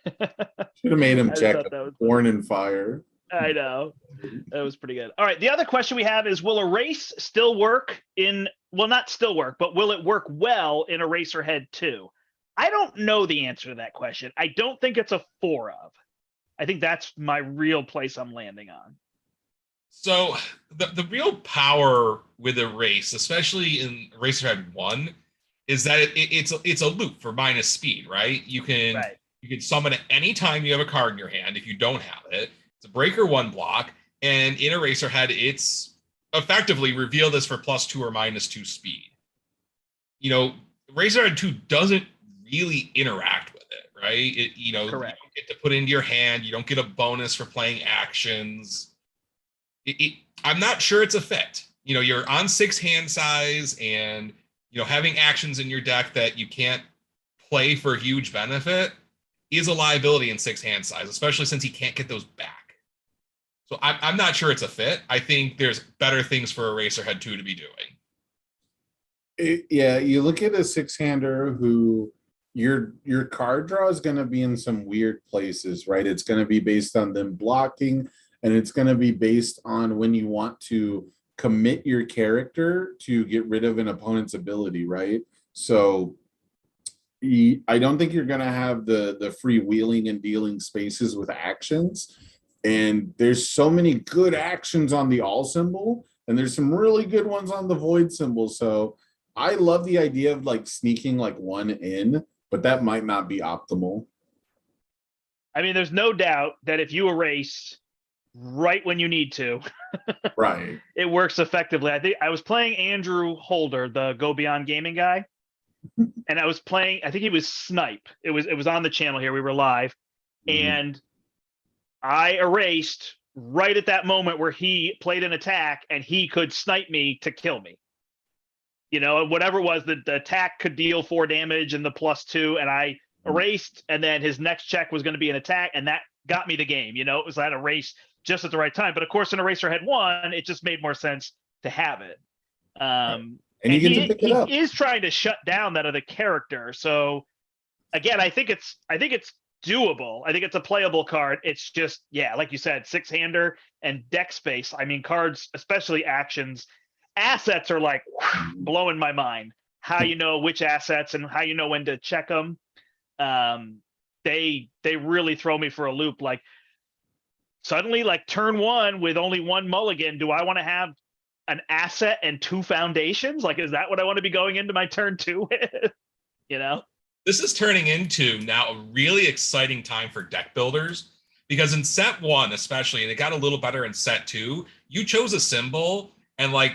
Should have made him check Born in Fire. I know. That was pretty good. All right. The other question we have is, will Erase still work not still work, but will it work well in Eraserhead 2? I don't know the answer to that question. I don't think it's a 4 of. I think that's my real place I'm landing on. So the real power with Erase, especially in Eraserhead 1, is that it's a loop for minus speed, right? You can summon at any time you have a card in your hand. If you don't have it, it's a breaker 1 block, and in Eraserhead, it's effectively reveal this for +2 or -2 speed. You know, Eraserhead 2 doesn't really interact with it, right? You don't get to put into your hand. You don't get a bonus for playing actions. I'm not sure it's a fit. You know, you're on 6 hand size, and having actions in your deck that you can't play for huge benefit is a liability in 6 hand size, especially since he can't get those back. So I'm not sure it's a fit. I think there's better things for Eraserhead 2 to be doing. You look at a 6-hander who your card draw is going to be in some weird places, right? It's going to be based on them blocking, and it's going to be based on when you want to commit your character to get rid of an opponent's ability, right? So I don't think you're going to have the freewheeling and dealing spaces with actions. And there's so many good actions on the all symbol, and there's some really good ones on the void symbol. So I love the idea of like sneaking like 1 in, but that might not be optimal. I mean, there's no doubt that if you erase right when you need to, right, it works effectively. I think I was playing Andrew Holder, the Go Beyond Gaming guy, and I was playing, I think he was Snipe. It was on the channel here. We were live, and I erased right at that moment where he played an attack and he could snipe me to kill me. Whatever it was, the attack could deal 4 damage and the +2, and I erased, and then his next check was going to be an attack, and that got me the game. It was that erase just at the right time. But of course, in Eraserhead 1, it just made more sense to have it. And you get to pick it up. He is trying to shut down that other character. So again, I think it's doable. I think it's a playable card. It's just, like you said, 6-hander and deck space. I mean, cards, especially actions, assets are like blowing my mind. How you know which assets and how you know when to check them. They really throw me for a loop. Like suddenly, like turn 1 with only 1 mulligan, do I want to have an asset and 2 foundations? Like, is that what I want to be going into my turn 2 with? This is turning into now a really exciting time for deck builders, because in set 1 especially, and it got a little better in set 2, you chose a symbol and like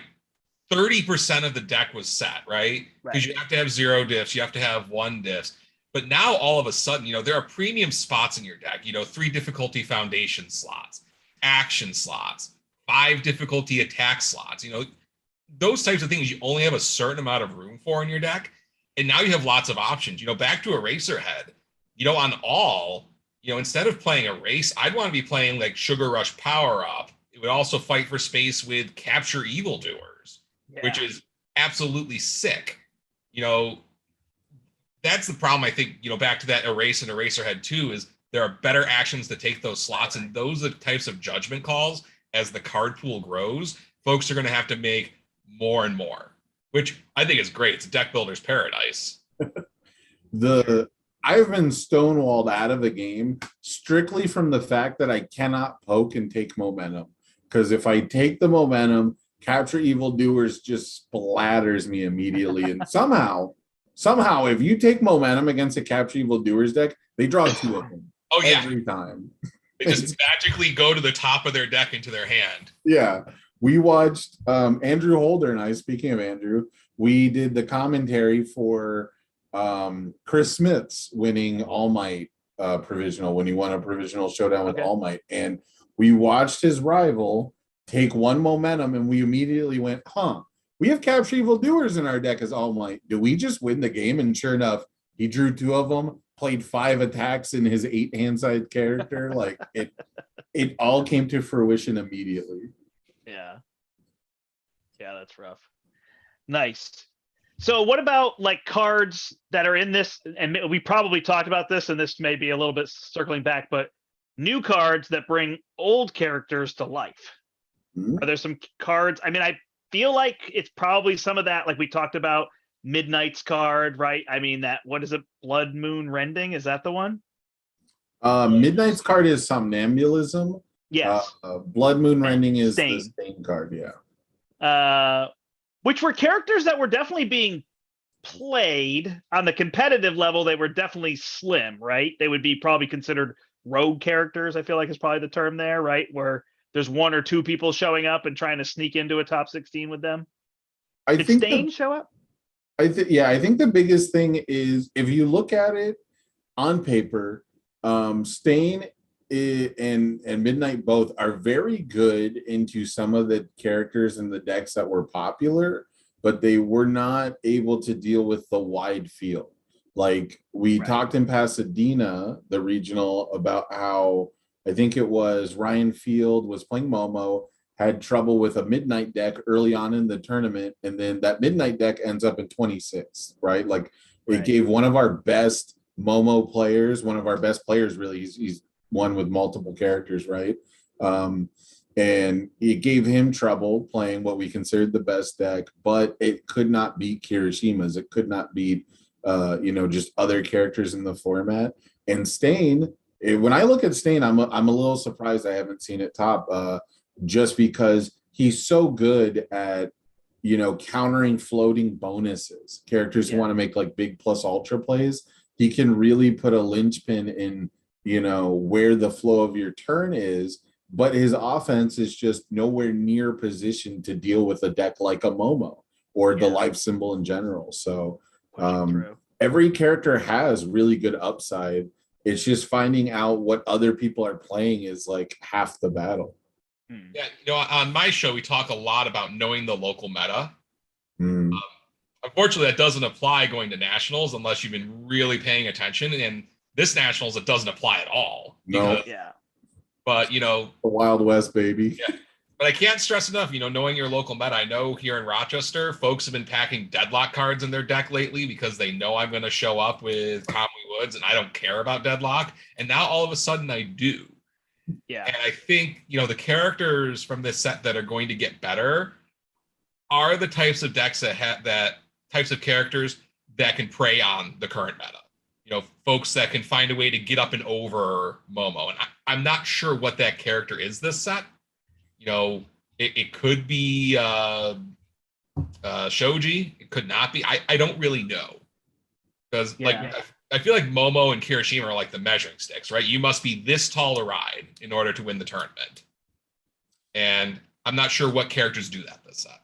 30% of the deck was set, right? Because you have to have 0 diffs, you have to have 1 diffs. But now all of a sudden, there are premium spots in your deck, 3 difficulty foundation slots, action slots, 5 difficulty attack slots, those types of things you only have a certain amount of room for in your deck. And now you have lots of options. Back to Eraserhead, on all, instead of playing Erase, I'd want to be playing like Sugar Rush Power Up. It would also fight for space with Capture Evildoers, which is absolutely sick. That's the problem, I think, back to that Erase and Eraserhead 2 is there are better actions to take those slots, and those are the types of judgment calls as the card pool grows. Folks are going to have to make more and more, which I think is great. It's a deck builder's paradise. I've been stonewalled out of a game strictly from the fact that I cannot poke and take momentum. Because if I take the momentum, Capture Evildoers just splatters me immediately. And somehow, if you take momentum against a Capture Evildoers deck, they draw 2 of them. Oh, yeah. Every time. They just magically go to the top of their deck into their hand. Yeah. We watched Andrew Holder and I, speaking of Andrew, we did the commentary for Chris Smith's winning All Might provisional when he won a provisional showdown with All Might. And we watched his rival take 1 momentum and we immediately went, we have Capture Evildoers in our deck as All Might. Do we just win the game? And sure enough, he drew 2 of them, played 5 attacks in his 8 hand side character. Like it all came to fruition immediately. Yeah, that's rough. Nice. So what about like cards that are in this, and we probably talked about this, and this may be a little bit circling back, but new cards that bring old characters to life. Mm-hmm. Are there some cards? I mean, I feel like it's probably some of that, like we talked about Midnight's card, right? I mean, what is it? Blood Moon Rending? Is that the one? Midnight's card is Somnambulism. Yes. Blood Moon Rending is Stain. the Stain card, yeah. Which were characters that were definitely being played on the competitive level. They were definitely slim, right? They would be probably considered rogue characters, I feel like is probably the term there, right? Where there's 1 or 2 people showing up and trying to sneak into a top 16 with them. Did Stain show up? I think the biggest thing is if you look at it on paper, Stain and Midnight both are very good into some of the characters in the decks that were popular, but they were not able to deal with the wide field. Like we talked in Pasadena, the regional, about how I think it was Ryan Field was playing Momo, had trouble with a Midnight deck early on in the tournament, and then that Midnight deck ends up in 26, right? Like it gave one of our best Momo players, one of our best players, really. He's one with multiple characters, right? And it gave him trouble playing what we considered the best deck, but it could not beat Kirishima's. It could not beat, just other characters in the format. And Stain, when I look at Stain, I'm a little surprised I haven't seen it top, just because he's so good at, countering floating bonuses. Characters who want to make like big plus ultra plays, he can really put a linchpin in, where the flow of your turn is, but his offense is just nowhere near positioned to deal with a deck like a Momo or the life symbol in general. So every character has really good upside. It's just finding out what other people are playing is like half the battle. Yeah, on my show, we talk a lot about knowing the local meta. Unfortunately, that doesn't apply going to nationals unless you've been really paying attention. And this nationals, it doesn't apply at all. No. But, the Wild West, baby. Yeah. But I can't stress enough, knowing your local meta. I know here in Rochester, folks have been packing Deadlock cards in their deck lately because they know I'm going to show up with Kamui Woods and I don't care about Deadlock. And now all of a sudden I do. Yeah. And I think, the characters from this set that are going to get better are the types of decks that types of characters that can prey on the current meta. Folks that can find a way to get up and over Momo. And I'm not sure what that character is this set. It could be Shoji. It could not be. I don't really know. Because I feel like Momo and Kirishima are like the measuring sticks, right? You must be this tall a ride in order to win the tournament. And I'm not sure what characters do that this set.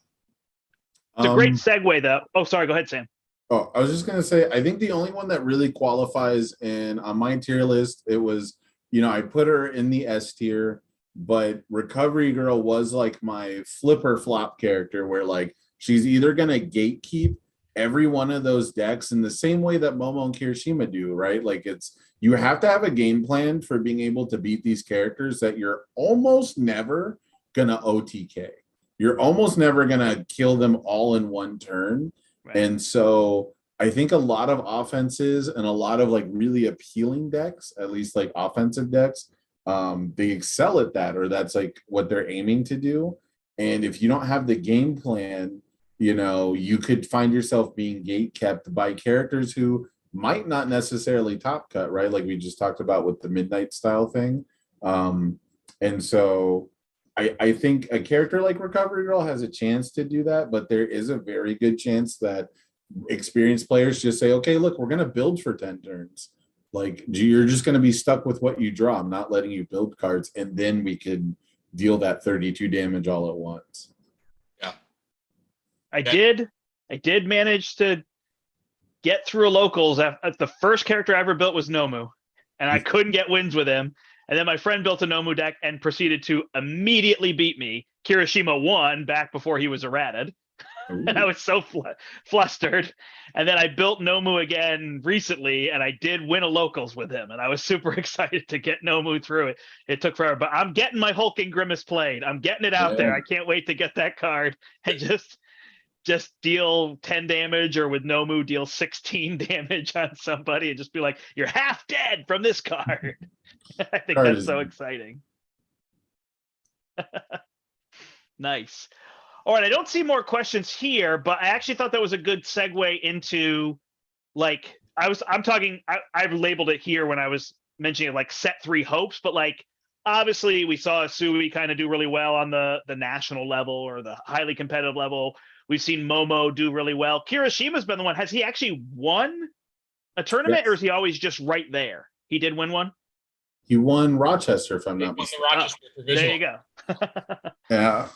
It's a great segue, though. Oh, sorry. Go ahead, Sam. Oh, I was just going to say, I think the only one that really qualifies, and on my tier list, it was, I put her in the S tier, but Recovery Girl was like my flipper flop character where like she's either going to gatekeep every one of those decks in the same way that Momo and Kirishima do, right? Like you have to have a game plan for being able to beat these characters that you're almost never gonna OTK. You're almost never gonna kill them all in one turn. Right. And so I think a lot of offenses and a lot of like really appealing decks, at least like offensive decks, they excel at that, or that's like what they're aiming to do. And if you don't have the game plan, you could find yourself being gate kept by characters who might not necessarily top cut, right? Like we just talked about with the midnight style thing. And so I think a character like Recovery Girl has a chance to do that, but there is a very good chance that experienced players just say, okay, look, we're going to build for 10 turns. Like you're just going to be stuck with what you draw. I'm not letting you build cards, and then we could deal that 32 damage all at once. Yeah. I did manage to get through a locals. The first character I ever built was Nomu, and I couldn't get wins with him. And then my friend built a Nomu deck and proceeded to immediately beat me. Kirishima won back before he was errated. And I was so flustered. And then I built Nomu again recently, and I did win a locals with him. And I was super excited to get Nomu through it. It took forever, but I'm getting my Hulking Grimace played. I'm getting it out there. I can't wait to get that card and just deal 10 damage, or with Nomu deal 16 damage on somebody and just be like, you're half dead from this card. I think that's so exciting. Nice. All right, I don't see more questions here, but I actually thought that was a good segue into, like, I've labeled it here when I was mentioning it, like set 3 hopes, but like obviously we saw Asui kind of do really well on the national level or the highly competitive level. We've seen Momo do really well. Kirishima's been the one. Has he actually won a tournament, or is he always just right there? He did win one? He won Rochester, if I'm not mistaken. There you go. Yeah,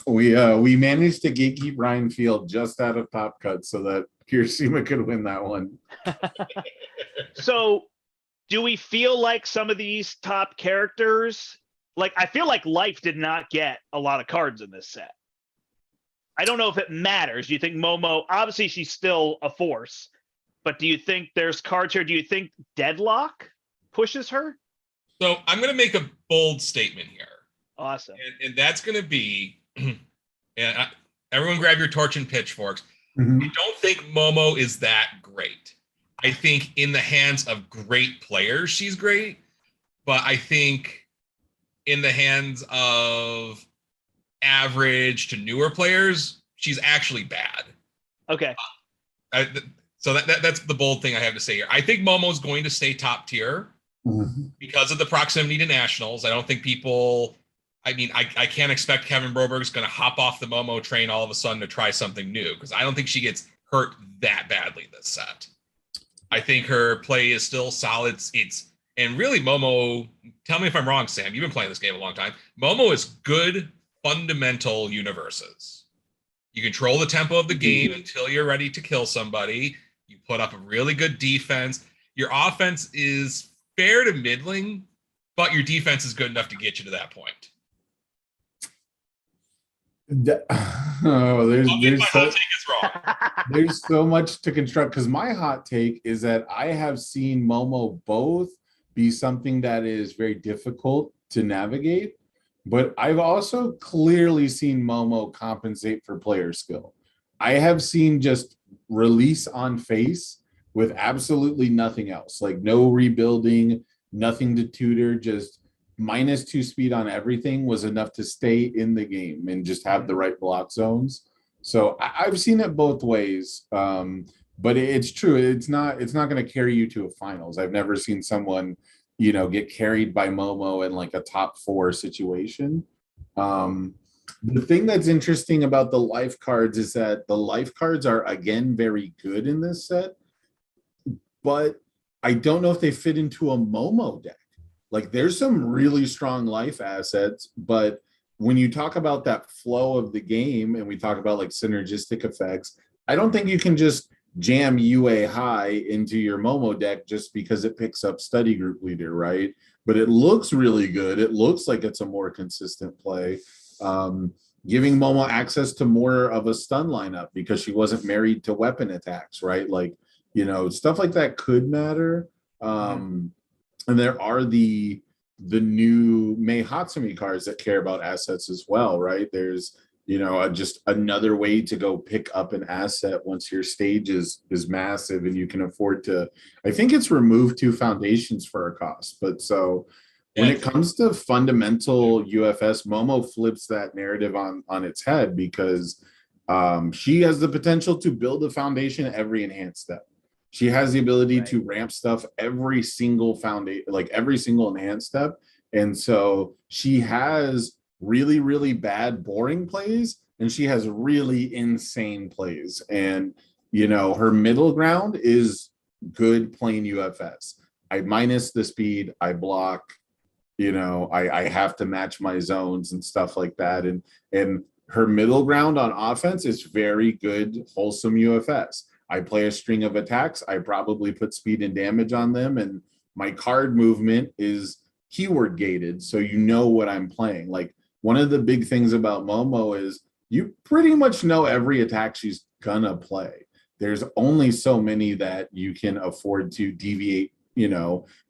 we managed to gatekeep Ryan Field just out of top cut so that Kirishima could win that one. So do we feel like some of these top characters, like I feel like Life did not get a lot of cards in this set. I don't know if it matters. Do you think Momo, obviously she's still a force, but do you think there's cards here? Do you think Deadlock pushes her? So I'm going to make a bold statement here. Awesome. And that's going to be, everyone grab your torch and pitchforks. Mm-hmm. I don't think Momo is that great. I think in the hands of great players, she's great. But I think in the hands of average to newer players, she's actually bad. Okay. So that's the bold thing I have to say here. I think Momo's going to stay top tier. Mm-hmm. Because of the proximity to nationals. I don't think people, I can't expect Kevin Broberg's going to hop off the Momo train all of a sudden to try something new, because I don't think she gets hurt that badly this set. I think her play is still solid. And really Momo, tell me if I'm wrong, Sam, you've been playing this game a long time. Momo is good fundamental universes. You control the tempo of the game until you're ready to kill somebody. You put up a really good defense. Your offense is fair to middling, but your defense is good enough to get you to that point. There's so much to construct, because my hot take is that I have seen Momo both be something that is very difficult to navigate, but I've also clearly seen Momo compensate for player skill. I have seen just release on face with absolutely nothing else, like no rebuilding, nothing to tutor, just -2 speed on everything was enough to stay in the game and just have the right block zones. So I've seen it both ways, but it's true. It's not going to carry you to a finals. I've never seen someone, get carried by Momo in like a top 4 situation. The thing that's interesting about the life cards is that the life cards are, again, very good in this set, but I don't know if they fit into a Momo deck. Like there's some really strong life assets, but when you talk about that flow of the game and we talk about like synergistic effects, I don't think you can just jam UA high into your Momo deck just because it picks up study group leader, right? But it looks really good. It looks like it's a more consistent play. giving Momo access to more of a stun lineup because she wasn't married to weapon attacks, right? Like, stuff like that could matter. And there are the new Mei Hatsumi cards that care about assets as well, right? There's just another way to go pick up an asset once your stage is massive and you can afford to. I think it's removed 2 foundations for a cost, but so when it comes to fundamental UFS, Momo flips that narrative on its head because she has the potential to build a foundation at every enhanced step. She has the ability to ramp stuff every single foundation, like every single enhanced step. And so she has really, really bad, boring plays, and she has really insane plays. And, her middle ground is good plain UFS. I minus the speed, I block, I have to match my zones and stuff like that. And her middle ground on offense is very good, wholesome UFS. I play a string of attacks. I probably put speed and damage on them, and my card movement is keyword gated, so what I'm playing. Like, one of the big things about Momo is you pretty much know every attack she's gonna play. There's only so many that you can afford to deviate,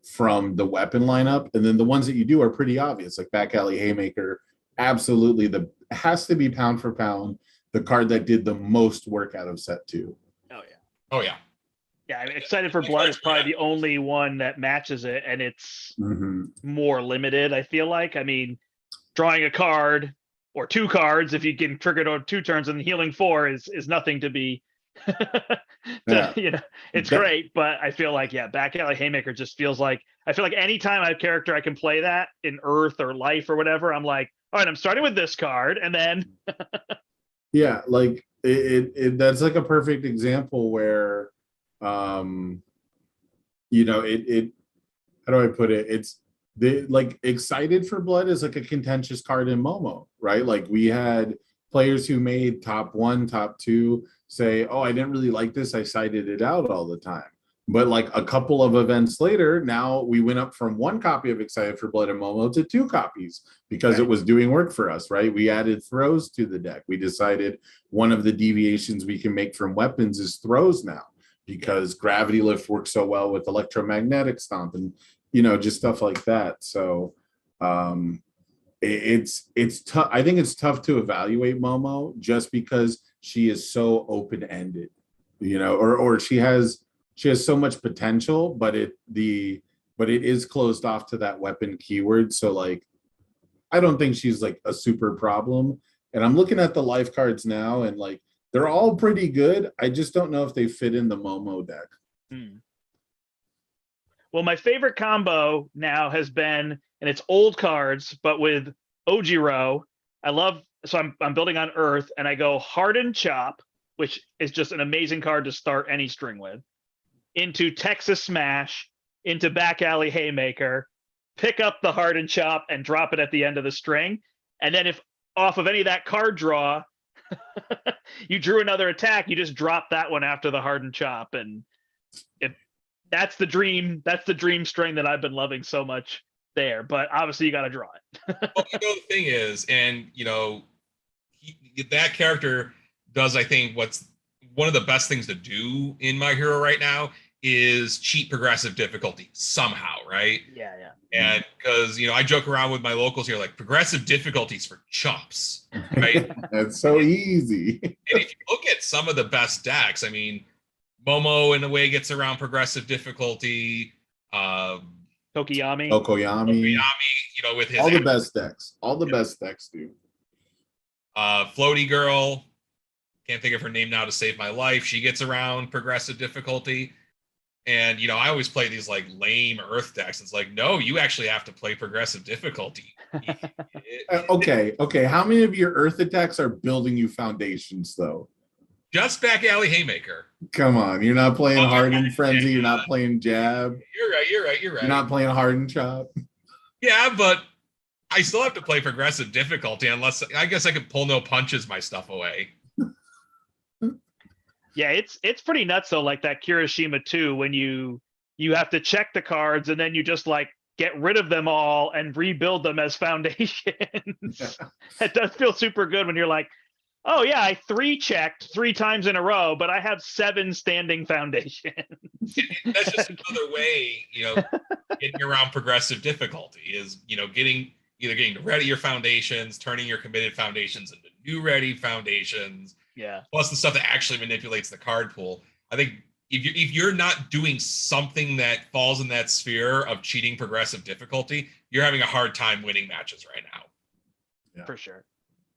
from the weapon lineup, and then the ones that you do are pretty obvious, like Back Alley Haymaker. Absolutely, has to be pound for pound the card that did the most work out of set 2. Oh yeah. Yeah, I'm excited for Blood is probably the only one that matches it, and it's more limited, I feel like. I mean, drawing a card or 2 cards, if you can trigger it on 2 turns, and healing 4 is nothing to be it's great, but I feel like Back Alley Haymaker just feels like, I feel like anytime I have character I can play that in Earth or Life or whatever, I'm like, all right, I'm starting with this card, and then like it that's like a perfect example where how do I put it? It's like Excited for Blood is like a contentious card in Momo, right? Like, we had players who made top 1, top 2 say, oh, I didn't really like this, I cited it out all the time. But like a couple of events later, now we went up from 1 copy of Excited for Blood and Momo to 2 copies because it was doing work for us, right? We added throws to the deck. We decided one of the deviations we can make from weapons is throws now, because Gravity Lift works so well with Electromagnetic Stomp and, just stuff like that. So it's tough. I think it's tough to evaluate Momo just because she is so open-ended, or she has so much potential, but it is closed off to that weapon keyword. So like, I don't think she's like a super problem. And I'm looking at the life cards now, and like, they're all pretty good. I just don't know if they fit in the Momo deck. Well, my favorite combo now has been, and it's old cards, but with Ojiro. So I'm building on Earth, and I go Hardened Chop, which is just an amazing card to start any string with, into Texas Smash, into Back Alley Haymaker, pick up the Hardened Chop and drop it at the end of the string. And then if off of any of that card draw, you drew another attack, you just drop that one after the Hardened Chop. And that's the dream string that I've been loving so much there. But obviously you got to draw it. Well, the thing is, and that character does, I think, what's one of the best things to do in My Hero right now is cheat progressive difficulty somehow, right? Yeah. And because I joke around with my locals here, like, progressive difficulties for chumps, right? That's so easy. And if you look at some of the best decks, I mean, Momo in a way gets around progressive difficulty. Tokoyami, with his all the best decks do. Floaty Girl, can't think of her name now to save my life. She gets around progressive difficulty. And, I always play these like lame Earth decks. It's like, no, you actually have to play progressive difficulty. Okay. How many of your Earth attacks are building you foundations, though? Just Back Alley Haymaker. Come on. You're not playing Hardened Frenzy. You're not playing Jab. You're right. You're not playing Hardened Chop. Yeah, but I still have to play progressive difficulty unless, I guess I could pull no punches my stuff away. Yeah, it's pretty nuts though, like that Kirishima 2, when you have to check the cards and then you just like get rid of them all and rebuild them as foundations. That does feel super good when you're like, oh yeah, I 3-checked 3 times in a row, but I have 7 standing foundations. That's just another way, getting around progressive difficulty is, getting ready your foundations, turning your committed foundations into new ready foundations. Yeah. Plus the stuff that actually manipulates the card pool. I think if you're not doing something that falls in that sphere of cheating progressive difficulty, you're having a hard time winning matches right now. Yeah. For sure.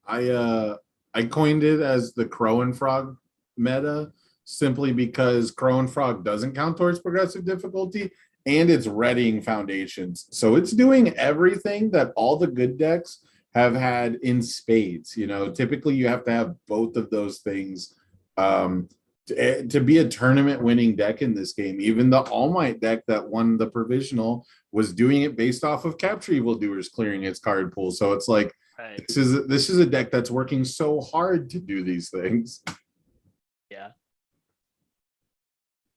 I coined it as the Crow and Frog meta simply because Crow and Frog doesn't count towards progressive difficulty and it's readying foundations. So it's doing everything that all the good decks have had in spades. Typically you have to have both of those things to be a tournament winning deck in this game. Even the All Might deck that won the provisional was doing it based off of Capture Evildoers clearing its card pool. So it's like, right. This is a deck that's working so hard to do these things. Yeah.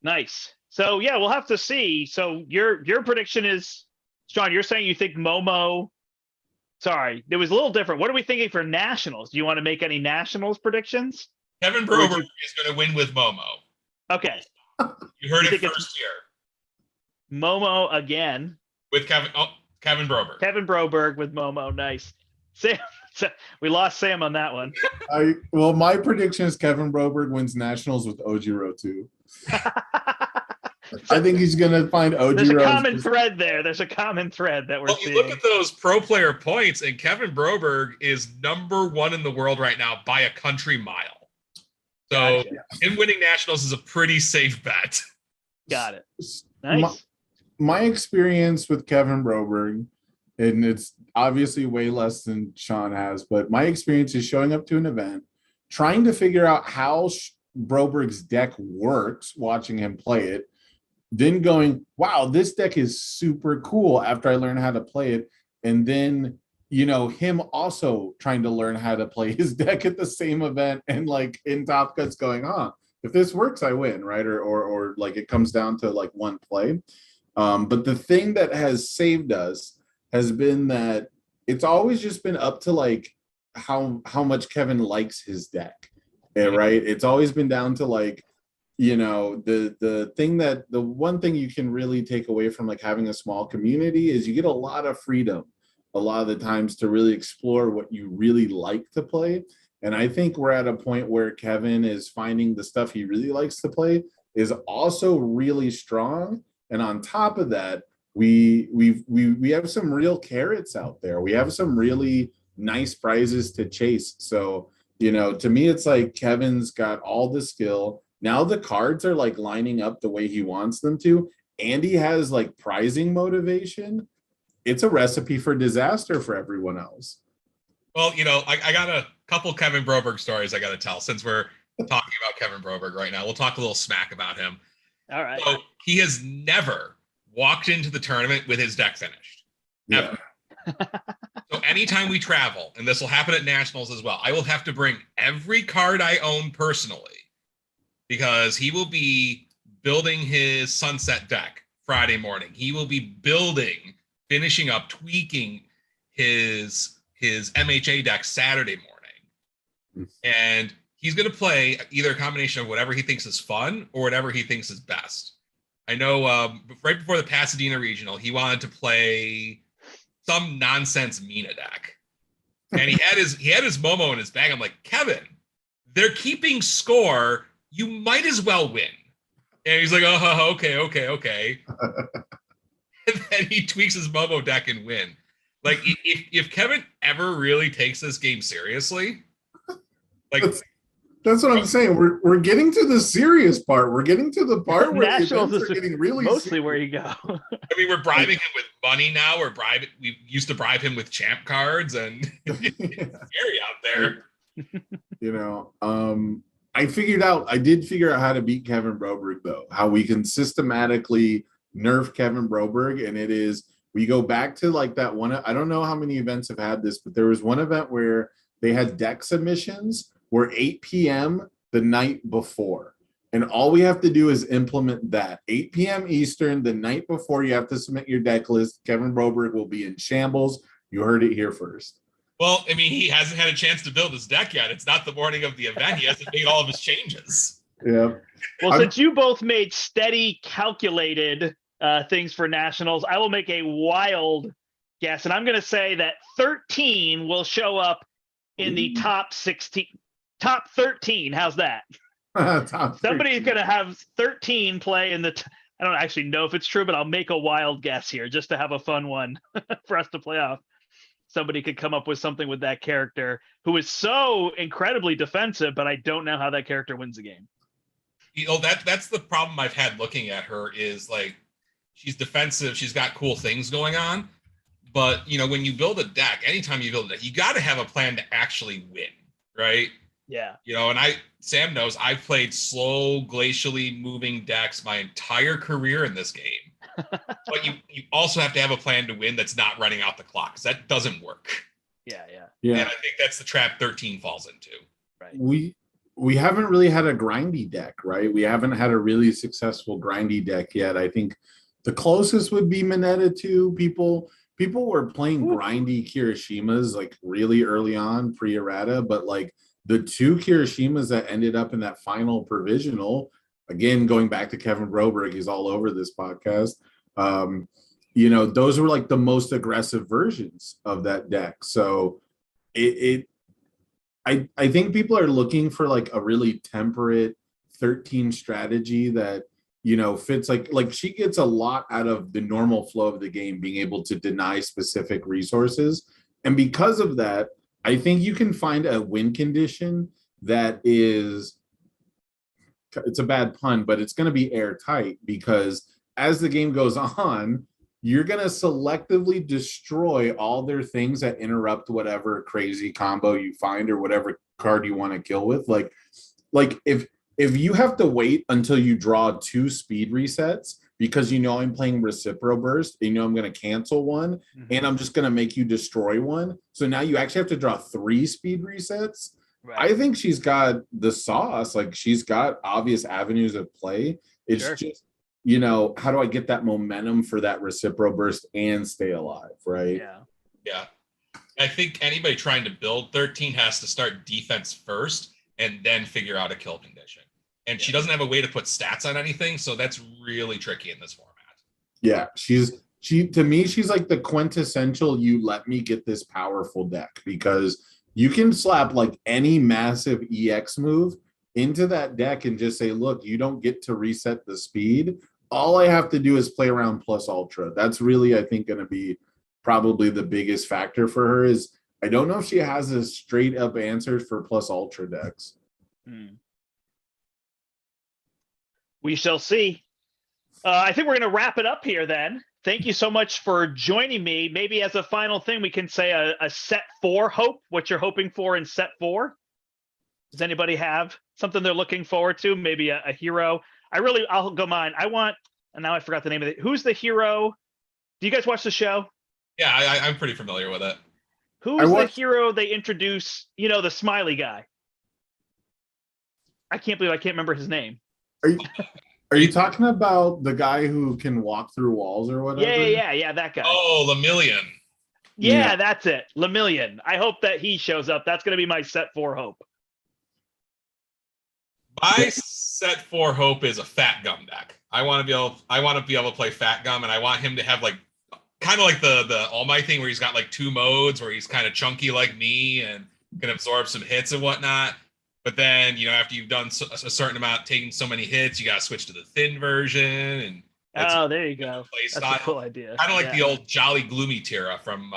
Nice. So yeah, we'll have to see. So your prediction is, Sean, you're saying you think Momo. Sorry, it was a little different. What are we thinking for Nationals? Do you want to make any Nationals predictions? Kevin Broberg is going to win with Momo. Okay. You heard it first here. Momo again. With Kevin Broberg. Kevin Broberg with Momo. Nice. Sam, we lost Sam on that one. Well, my prediction is Kevin Broberg wins Nationals with Ojiro too. I think he's going to find Ojiro. There's a common thread there. There's a common thread that we're seeing. You look at those pro player points, and Kevin Broberg is #1 in the world right now by a country mile. So him winning Nationals is a pretty safe bet. Got it. Nice. My experience with Kevin Broberg, and it's obviously way less than Sean has, but my experience is showing up to an event, trying to figure out how Broberg's deck works, watching him play it, then going, wow, this deck is super cool after I learn how to play it. And then, him also trying to learn how to play his deck at the same event and like in Top Cuts going, if this works, I win, right? Or like it comes down to like one play. But the thing that has saved us has been that it's always just been up to like how much Kevin likes his deck, right? It's always been down to like, the one thing you can really take away from like having a small community is you get a lot of freedom a lot of the times to really explore what you really like to play. And I think we're at a point where Kevin is finding the stuff he really likes to play is also really strong. And on top of that, we have some real carrots out there. We have some really nice prizes to chase. So, to me, it's like Kevin's got all the skill. Now the cards are like lining up the way he wants them to. And he has like prizing motivation. It's a recipe for disaster for everyone else. Well, I got a couple Kevin Broberg stories I got to tell since we're talking about Kevin Broberg right now. We'll talk a little smack about him. All right. So he has never walked into the tournament with his deck finished. Ever. Yeah. So anytime we travel, and this will happen at Nationals as well, I will have to bring every card I own personally because he will be building his Sunset deck Friday morning. He will be finishing up, tweaking his MHA deck Saturday morning. And he's going to play either a combination of whatever he thinks is fun or whatever he thinks is best. I know right before the Pasadena Regional, he wanted to play some nonsense Mina deck. And he had his Momo in his bag. I'm like, Kevin, they're keeping score. You might as well win. And he's like, oh, okay. And then he tweaks his Momo deck and win. Like, if Kevin ever really takes this game seriously, like that's what I'm saying. We're getting to the serious part. We're getting to the part where Nationals are getting really mostly serious. where you go. I mean, we're bribing him with money now. We used to bribe him with champ cards, and it's scary out there. I did figure out how to beat Kevin Broberg, though. How we can systematically nerf Kevin Broberg, and it is we go back to like that one. I don't know how many events have had this, but there was one event where they had deck submissions were 8 p.m. the night before. And all we have to do is implement that. 8 p.m. Eastern, the night before you have to submit your deck list. Kevin Broberg will be in shambles. You heard it here first. Well, I mean, he hasn't had a chance to build his deck yet. It's not the morning of the event. He hasn't made all of his changes. Yeah. Well, since you both made steady, calculated things for nationals, I will make a wild guess, and I'm going to say that 13 will show up in the top 16, top 13. How's that? Somebody's going to have 13 play in the. I don't actually know if it's true, but I'll make a wild guess here just to have a fun one for us to play off. Somebody could come up with something with that character who is so incredibly defensive, but I don't know how that character wins the game. You know, that's the problem I've had looking at her is like she's defensive, she's got cool things going on, but you know, when you build a deck, anytime you build a deck, you got to have a plan to actually win, right? Yeah. You know, and Sam knows I've played slow, glacially moving decks my entire career in this game. But you also have to have a plan to win that's not running out the clock, because that doesn't work. Yeah. And I think that's the trap 13 falls into. Right. We haven't really had a grindy deck, right? We haven't had a really successful grindy deck yet. I think the closest would be Mineta 2. People were playing grindy Kirishimas like really early on, pre-errata, but like the 2 Kirishimas that ended up in that final provisional, again, going back to Kevin Broberg, he's all over this podcast. You know, those were like the most aggressive versions of that deck. So I think people are looking for like a really temperate 13 strategy that, you know, fits like she gets a lot out of the normal flow of the game, being able to deny specific resources. And because of that, I think you can find a win condition that is, it's a bad pun, but it's going to be airtight, because as the game goes on, you're going to selectively destroy all their things that interrupt whatever crazy combo you find or whatever card you want to kill with. Like if you have to wait until you draw 2 speed resets because you know I'm playing Recipro Burst, and you know I'm going to cancel one, and I'm just going to make you destroy one. So now you actually have to draw 3 speed resets. Right. I think she's got the sauce. Like, she's got obvious avenues of play. It's just, you know, how do I get that momentum for that Recipro Burst and stay alive, right? Yeah. I think anybody trying to build 13 has to start defense first and then figure out a kill condition. And she doesn't have a way to put stats on anything, so that's really tricky in this format. Yeah, she to me, she's like the quintessential you let me get this powerful deck, because you can slap like any massive EX move into that deck and just say, look, you don't get to reset the speed. All I have to do is play around plus ultra. That's really, I think, going to be probably the biggest factor for her. Is I don't know if she has a straight up answer for plus ultra decks. We shall see. I think we're going to wrap it up here then. Thank you so much for joining me. Maybe as a final thing, we can say a set 4 hope, what you're hoping for in set 4. Does anybody have something they're looking forward to? Maybe a hero. I'll go mine. And now I forgot the name of it. Who's the hero? Do you guys watch the show? Yeah, I'm pretty familiar with it. Who's the hero they introduce? You know, the smiley guy. I can't believe I can't remember his name. Are you talking about the guy who can walk through walls or whatever? Yeah, that guy. Oh, Lemillion. Yeah, that's it. Lemillion. I hope that he shows up. That's going to be my set 4 hope. My set 4 hope is a Fat Gum deck. I want to be able to play Fat Gum, and I want him to have like kind of like the All Might thing, where he's got like 2 modes, where he's kind of chunky like me and can absorb some hits and whatnot. But then, you know, after you've done a certain amount, taking so many hits, you got to switch to the thin version. And there you go. That's a cool idea. Kind of like the old Jolly Gloomy Tira from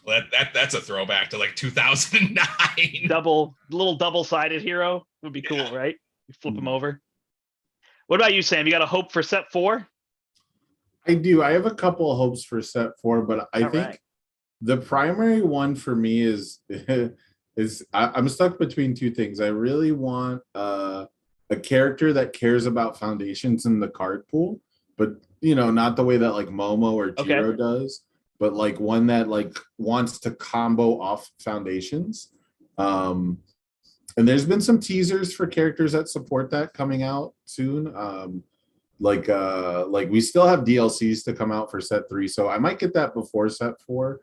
that's a throwback to like 2009. Little double-sided hero would be cool, right? You flip him over. What about you, Sam? You got a hope for set 4? I do. I have a couple of hopes for set 4, but I think the primary one for me is I'm stuck between 2 things. I really want a character that cares about foundations in the card pool, but you know, not the way that like Momo or Jiro does, but like one that like wants to combo off foundations. And there's been some teasers for characters that support that coming out soon. Like we still have DLCs to come out for set 3, so I might get that before set 4.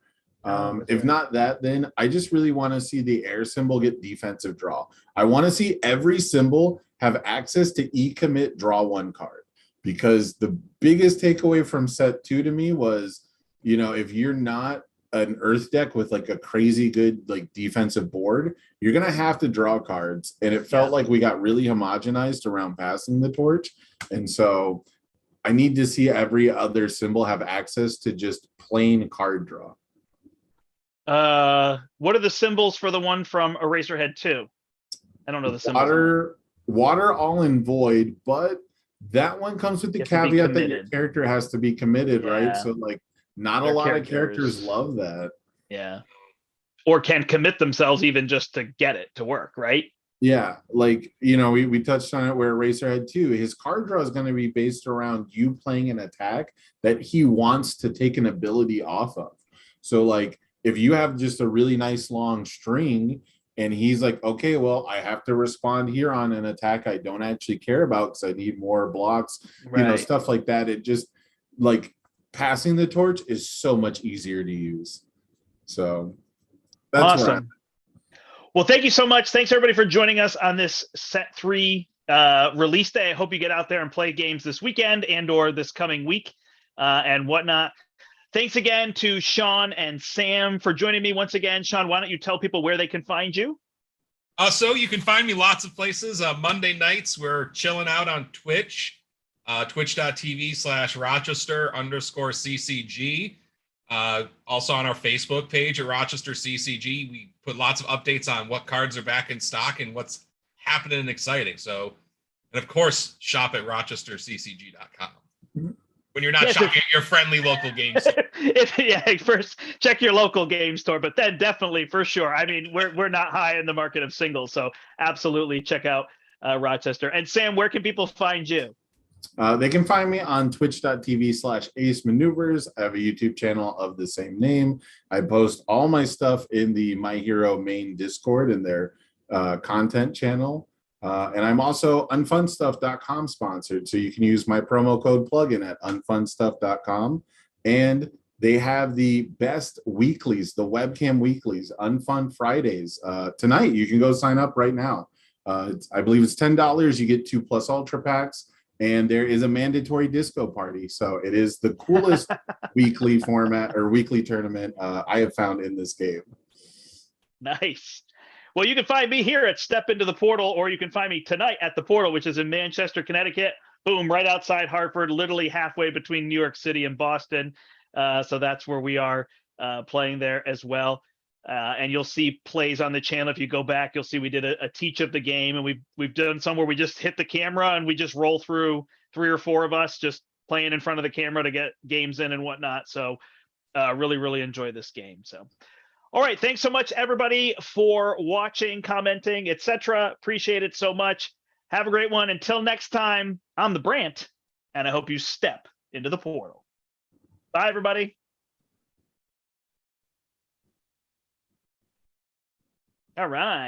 If not that, then I just really want to see the air symbol get defensive draw. I want to see every symbol have access to commit draw 1 card, because the biggest takeaway from set 2 to me was, you know, if you're not an earth deck with like a crazy good like defensive board, you're gonna have to draw cards, and it felt like we got really homogenized around passing the torch. And so I need to see every other symbol have access to just plain card draw. What are the symbols for the one from Eraserhead 2? I don't know the symbols. Water, all in void, but that one comes with the caveat that your character has to be committed, right? So like not a lot of characters love that. Yeah. Or can commit themselves even just to get it to work, right? Yeah, like, you know, we touched on it where Eraserhead 2, his card draw is going to be based around you playing an attack that he wants to take an ability off of. So like if you have just a really nice long string and he's like, okay, well, I have to respond here on an attack I don't actually care about because I need more blocks, you know, stuff like that. It just like passing the torch is so much easier to use. So that's awesome. Well, thank you so much. Thanks everybody for joining us on this set 3 release day. I hope you get out there and play games this weekend and or this coming week and whatnot. Thanks again to Sean and Sam for joining me once again. Sean, why don't you tell people where they can find you? So you can find me lots of places. Monday nights, we're chilling out on Twitch, twitch.tv/Rochester_CCG. Also on our Facebook page at Rochester CCG, we put lots of updates on what cards are back in stock and what's happening and exciting. So, and of course, shop at rochesterccg.com. When you're not shopping at your friendly local game store. First check your local game store, but then definitely for sure. I mean, we're not high in the market of singles, so absolutely check out Rochester. And Sam, where can people find you? They can find me on twitch.tv/Ace Maneuvers. I have a YouTube channel of the same name. I post all my stuff in the My Hero main Discord in their content channel. And I'm also unfunstuff.com sponsored, so you can use my promo code plugin at unfunstuff.com. And they have the best weeklies, the webcam weeklies, Unfun Fridays. Tonight, you can go sign up right now. I believe it's $10. You get 2+ Ultra packs. And there is a mandatory disco party. So it is the coolest weekly format or weekly tournament I have found in this game. Nice. Well, you can find me here at Step Into the Portal, or you can find me tonight at the Portal, which is in Manchester, Connecticut. Boom, right outside Hartford, literally halfway between New York City and Boston. So that's where we are playing there as well. And you'll see plays on the channel. If you go back, you'll see we did a teach of the game, and we've done some where we just hit the camera and we just roll through 3 or 4 of us just playing in front of the camera to get games in and whatnot. So really, really enjoy this game. So, all right. Thanks so much, everybody, for watching, commenting, etc. Appreciate it so much. Have a great one. Until next time, I'm the Brandt, and I hope you step into the portal. Bye, everybody. All right.